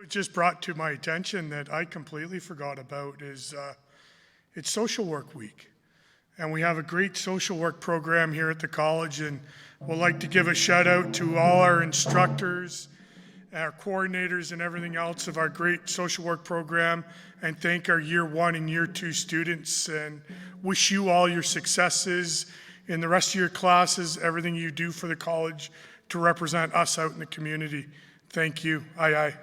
It just brought to my attention that I completely forgot about is it's Social Work Week. And we have a great social work program here at the college, and we'd like to give a shout out to all our instructors, our coordinators, and everything else of our great social work program, and thank our year 1 and year 2 students, and wish you all your successes in the rest of your classes, everything you do for the college to represent us out in the community. Thank you. Aye, aye.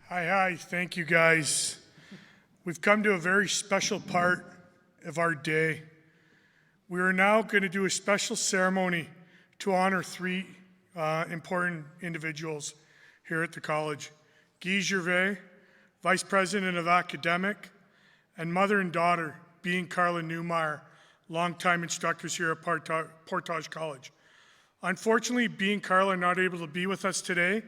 Hi, thank you guys. We've come to a very special part of our day. We are now going to do a special ceremony to honor 3 important individuals here at the college. Guy Gervais, Vice President of Academic, and mother and daughter, Bea and Carla Newmeyer, longtime instructors here at Portage College. Unfortunately, Bea and Carla are not able to be with us today,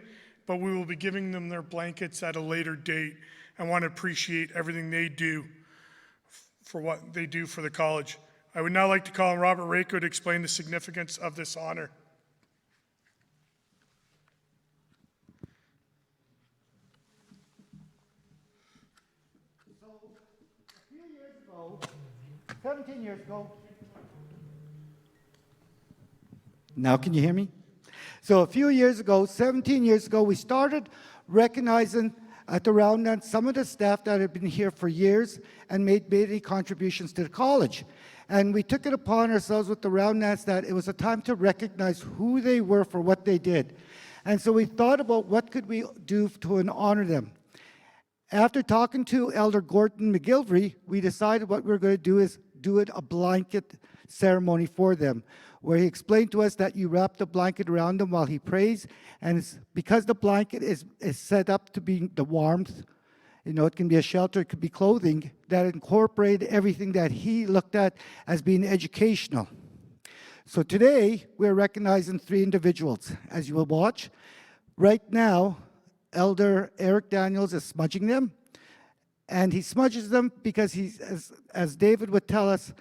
but we will be giving them their blankets at a later date and want to appreciate everything they do for what they do for the college. I would now like to call on Robert Rako to explain the significance of this honor. So, a few years ago, 17 years ago, now can you hear me? So a few years ago, 17 years ago, we started recognizing At the round dance, some of the staff that had been here for years and made many contributions to the college. And we took it upon ourselves with the round dance that it was a time to recognize who they were for what they did. And so we thought about what could we do to honor them. After talking to Elder Gordon McGilvery, we decided what we were going to do is do a blanket ceremony for them, where he explained to us that you wrap the blanket around them while he prays, and it's because the blanket is set up to be the warmth, you know, it can be a shelter, it could be clothing, that incorporate everything that he looked at as being educational. So today, we're recognizing 3 individuals. As you will watch, right now, Elder Eric Daniels is smudging them, and he smudges them because he's, as David would tell us,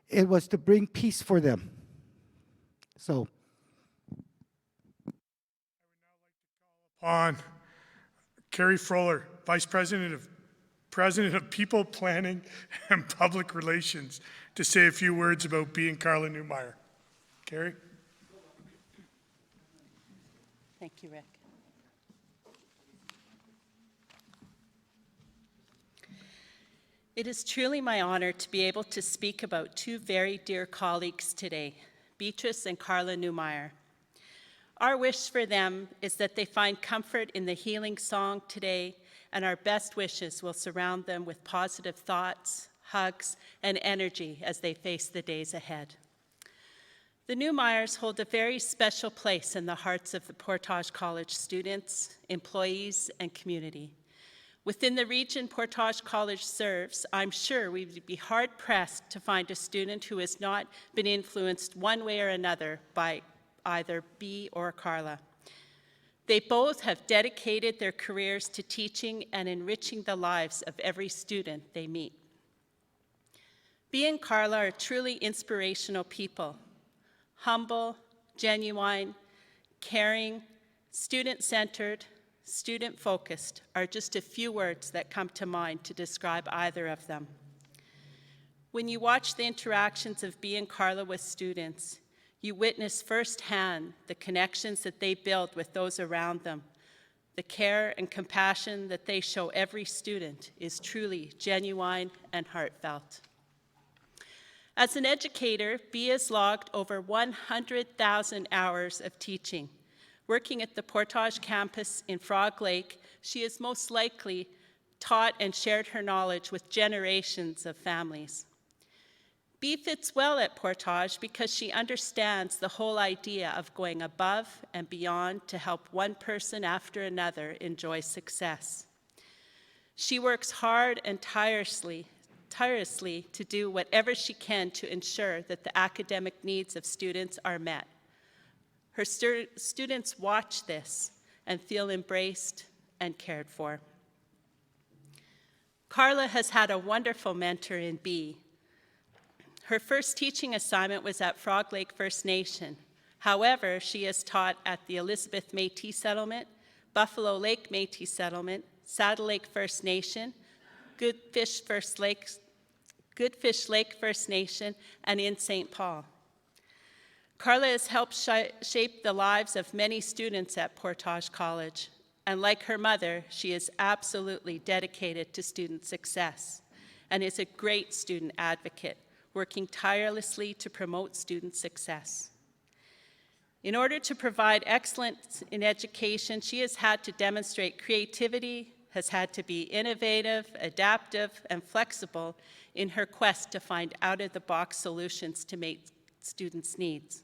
it was to bring peace for them. So, On Carrie Froller, Vice President of People Planning and Public Relations, to say a few words about being Carla Newmeyer. Carrie? Thank you, Rick. It is truly my honor to be able to speak about 2 very dear colleagues today, Beatrice and Carla Newmeyer. Our wish for them is that they find comfort in the healing song today, and our best wishes will surround them with positive thoughts, hugs, and energy as they face the days ahead. The Newmeyers hold a very special place in the hearts of the Portage College students, employees, and community. Within the region Portage College serves, I'm sure we would be hard-pressed to find a student who has not been influenced one way or another by either Bea or Carla. They both have dedicated their careers to teaching and enriching the lives of every student they meet. Bea and Carla are truly inspirational people, humble, genuine, caring, student-centered, student-focused are just a few words that come to mind to describe either of them. When you watch the interactions of Bea and Carla with students, you witness firsthand the connections that they build with those around them. The care and compassion that they show every student is truly genuine and heartfelt. As an educator, Bea has logged over 100,000 hours of teaching. Working at the Portage campus in Frog Lake, she has most likely taught and shared her knowledge with generations of families. Bea fits well at Portage because she understands the whole idea of going above and beyond to help one person after another enjoy success. She works hard and tirelessly to do whatever she can to ensure that the academic needs of students are met. Her students watch this and feel embraced and cared for. Carla has had a wonderful mentor in Bea. Her first teaching assignment was at Frog Lake First Nation. However, she has taught at the Elizabeth Métis Settlement, Buffalo Lake Métis Settlement, Saddle Lake First Nation, Goodfish Lake First Nation, and in St. Paul. Carla has helped shape the lives of many students at Portage College, and like her mother, she is absolutely dedicated to student success and is a great student advocate, working tirelessly to promote student success. In order to provide excellence in education, she has had to demonstrate creativity, has had to be innovative, adaptive, and flexible in her quest to find out-of-the-box solutions to meet students' needs.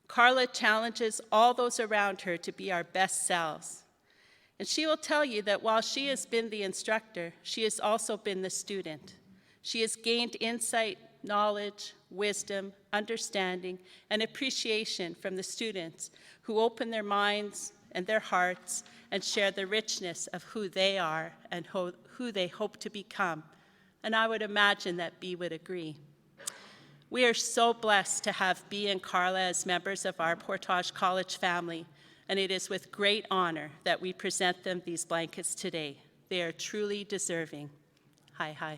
Carla challenges all those around her to be our best selves. And she will tell you that while she has been the instructor, she has also been the student. She has gained insight, knowledge, wisdom, understanding, and appreciation from the students who open their minds and their hearts and share the richness of who they are and who they hope to become. And I would imagine that Bea would agree. We are so blessed to have Bea and Carla as members of our Portage College family, and it is with great honor that we present them these blankets today. They are truly deserving. Hi, hi.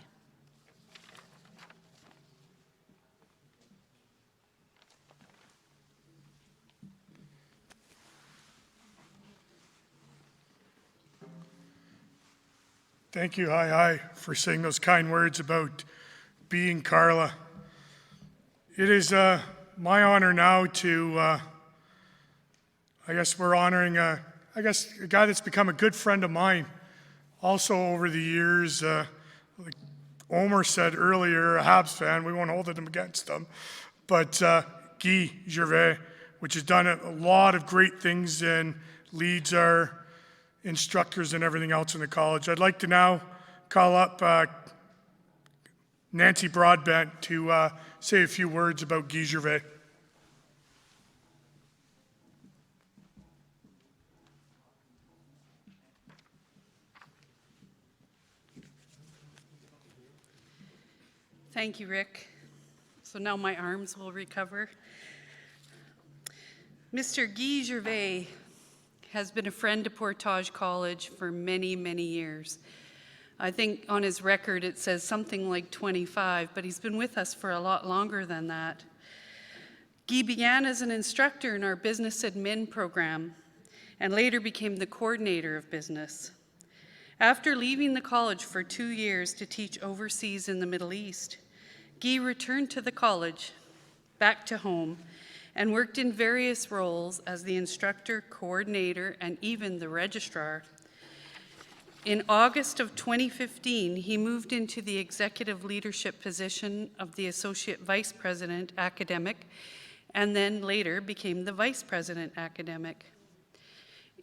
Thank you, hi, for saying those kind words about being Carla. It is my honor now to, I guess we're honoring, a guy that's become a good friend of mine. Also over the years, like Omer said earlier, a Habs fan, we won't hold it against him, but Guy Gervais, which has done a lot of great things and leads our instructors and everything else in the college. I'd like to now call up Nancy Broadbent to say a few words about Guy Gervais. Thank you, Rick. So now my arms will recover. Mr. Guy Gervais has been a friend to Portage College for many, many years. I think on his record it says something like 25, but he's been with us for a lot longer than that. Guy began as an instructor in our business admin program and later became the coordinator of business. After leaving the college for 2 years to teach overseas in the Middle East, Guy returned to the college, back to home, and worked in various roles as the instructor, coordinator, and even the registrar. In August of 2015, he moved into the executive leadership position of the Associate Vice President Academic, and then later became the Vice President Academic.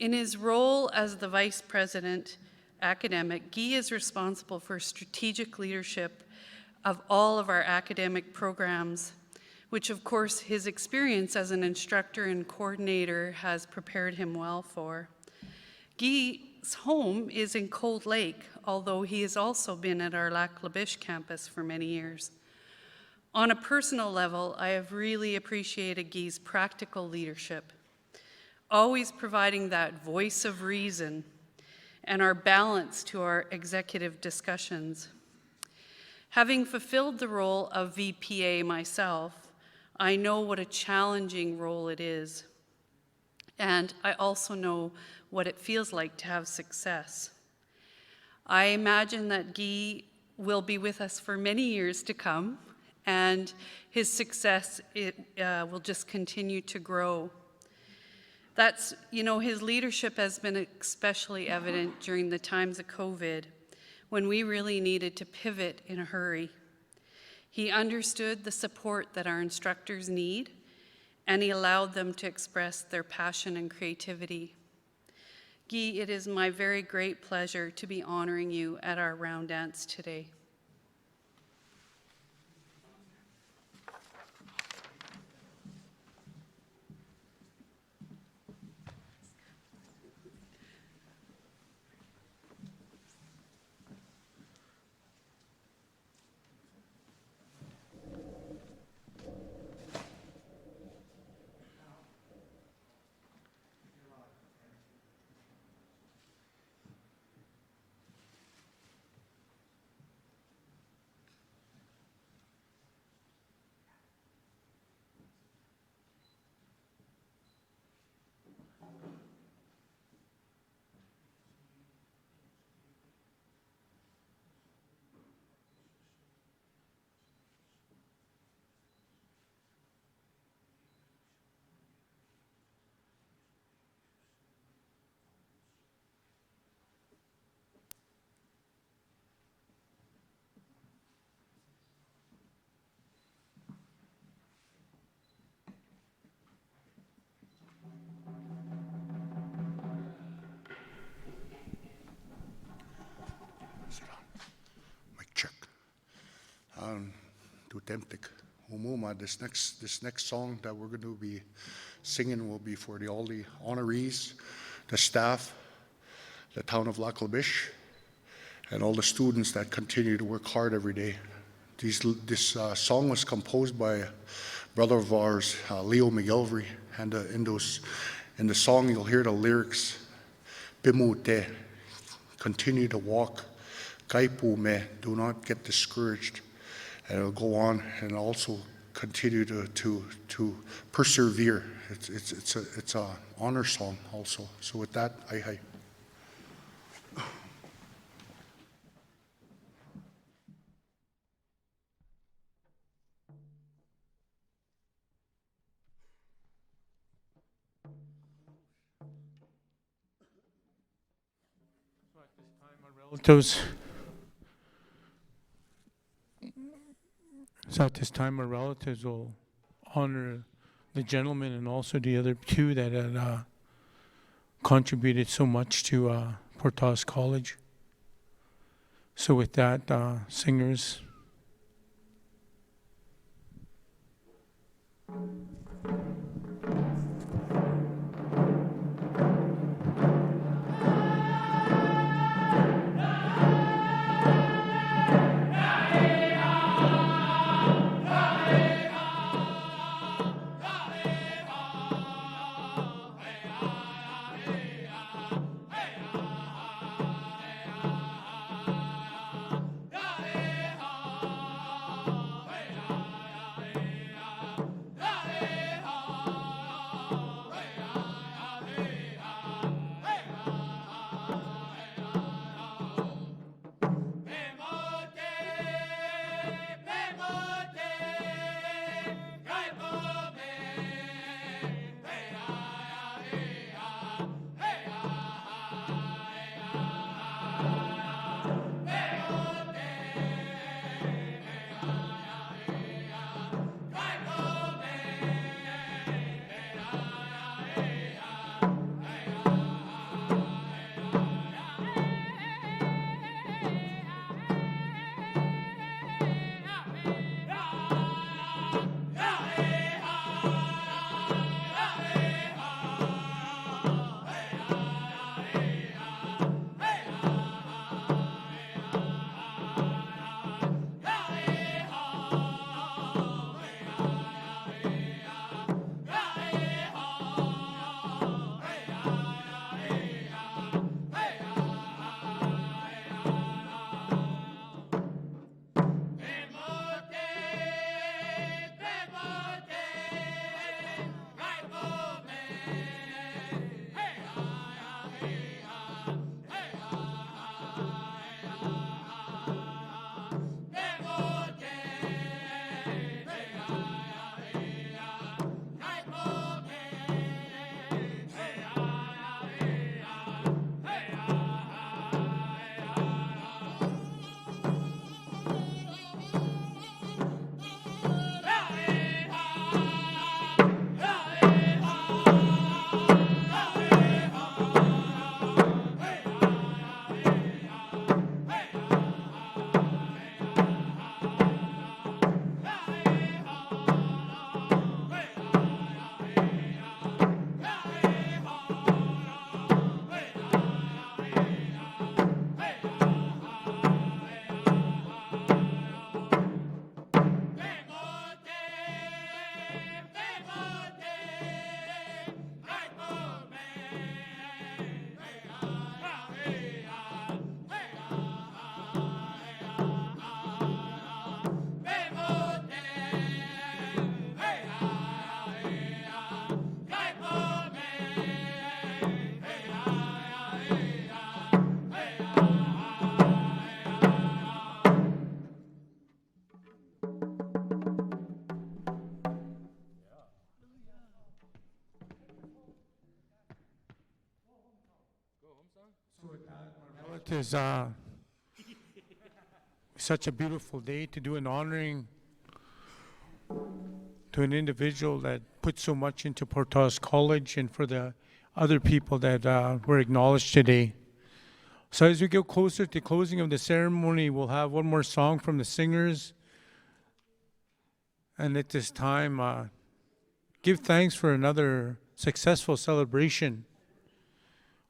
In his role as the Vice President Academic, Guy is responsible for strategic leadership of all of our academic programs, which of course his experience as an instructor and coordinator has prepared him well for. Guy's home is in Cold Lake, although he has also been at our Lac La Biche campus for many years. On a personal level, I have really appreciated Guy's practical leadership, always providing that voice of reason and our balance to our executive discussions. Having fulfilled the role of VPA myself, I know what a challenging role it is. And I also know what it feels like to have success. I imagine that Guy will be with us for many years to come, and his success will just continue to grow. That's, his leadership has been especially evident during the times of COVID, when we really needed to pivot in a hurry. He understood the support that our instructors need, and he allowed them to express their passion and creativity. Guy, it is my very great pleasure to be honoring you at our round dance today. This next song that we're going to be singing will be for all the honorees, the staff, the town of Lac La Biche, and all the students that continue to work hard every day. This song was composed by a brother of ours, Leo McGilvery, and in the song you'll hear the lyrics, Bimute, continue to walk, Kaipu me, do not get discouraged. And it'll go on and also continue to persevere. It's a honor song also. So with that, I relatives. So at this time, our relatives will honor the gentleman and also the other two that had contributed so much to Portage College. So with that, singers. It is such a beautiful day to do an honoring to an individual that put so much into Portage College and for the other people that were acknowledged today. So as we get closer to closing of the ceremony, we'll have one more song from the singers. And at this time, give thanks for another successful celebration.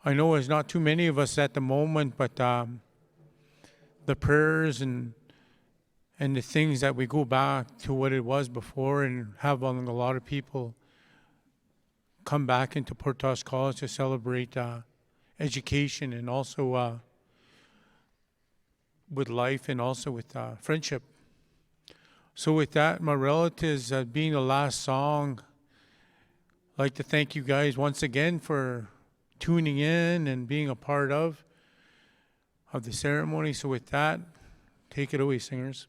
I know there's not too many of us at the moment, but the prayers and the things that we go back to what it was before and have a lot of people come back into Portage College to celebrate education and also with life and also with friendship. So with that, my relatives, being the last song, I'd like to thank you guys once again for tuning in and being a part of the ceremony. So with that, take it away, singers.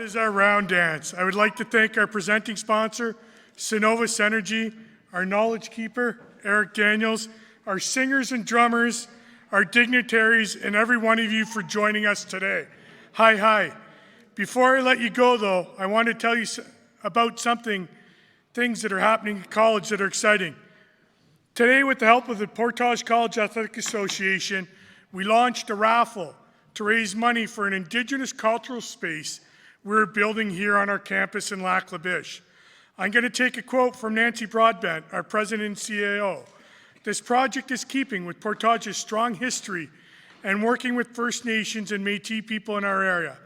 is our round dance. I would like to thank our presenting sponsor, Cenovus Energy, our knowledge keeper, Eric Daniels, our singers and drummers, our dignitaries, and every one of you for joining us today. Hi, hi. Before I let you go, though, I want to tell you about things that are happening at college that are exciting. Today, with the help of the Portage College Athletic Association, we launched a raffle to raise money for an Indigenous cultural space we're building here on our campus in Lac La Biche. I'm going to take a quote from Nancy Broadbent, our president and CAO. This project is keeping with Portage's strong history and working with First Nations and Métis people in our area.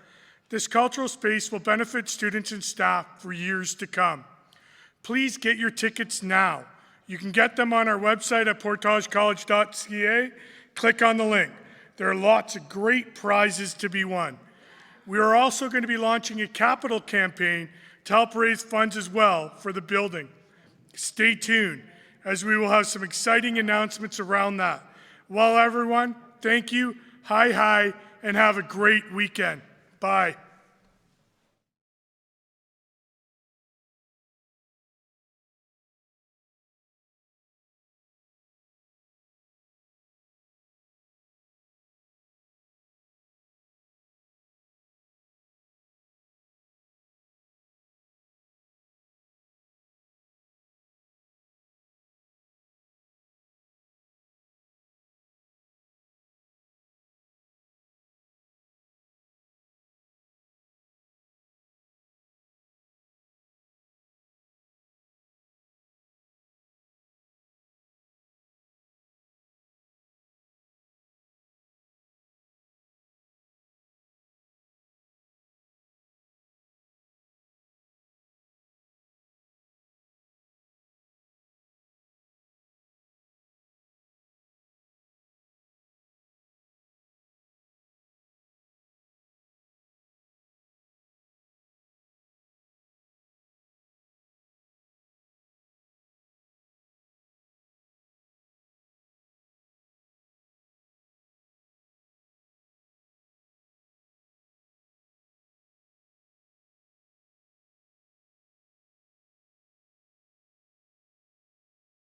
This cultural space will benefit students and staff for years to come. Please get your tickets now. You can get them on our website at portagecollege.ca. Click on the link. There are lots of great prizes to be won. We are also going to be launching a capital campaign to help raise funds as well for the building. Stay tuned, as we will have some exciting announcements around that. Well, everyone, thank you, hi, and have a great weekend. Bye.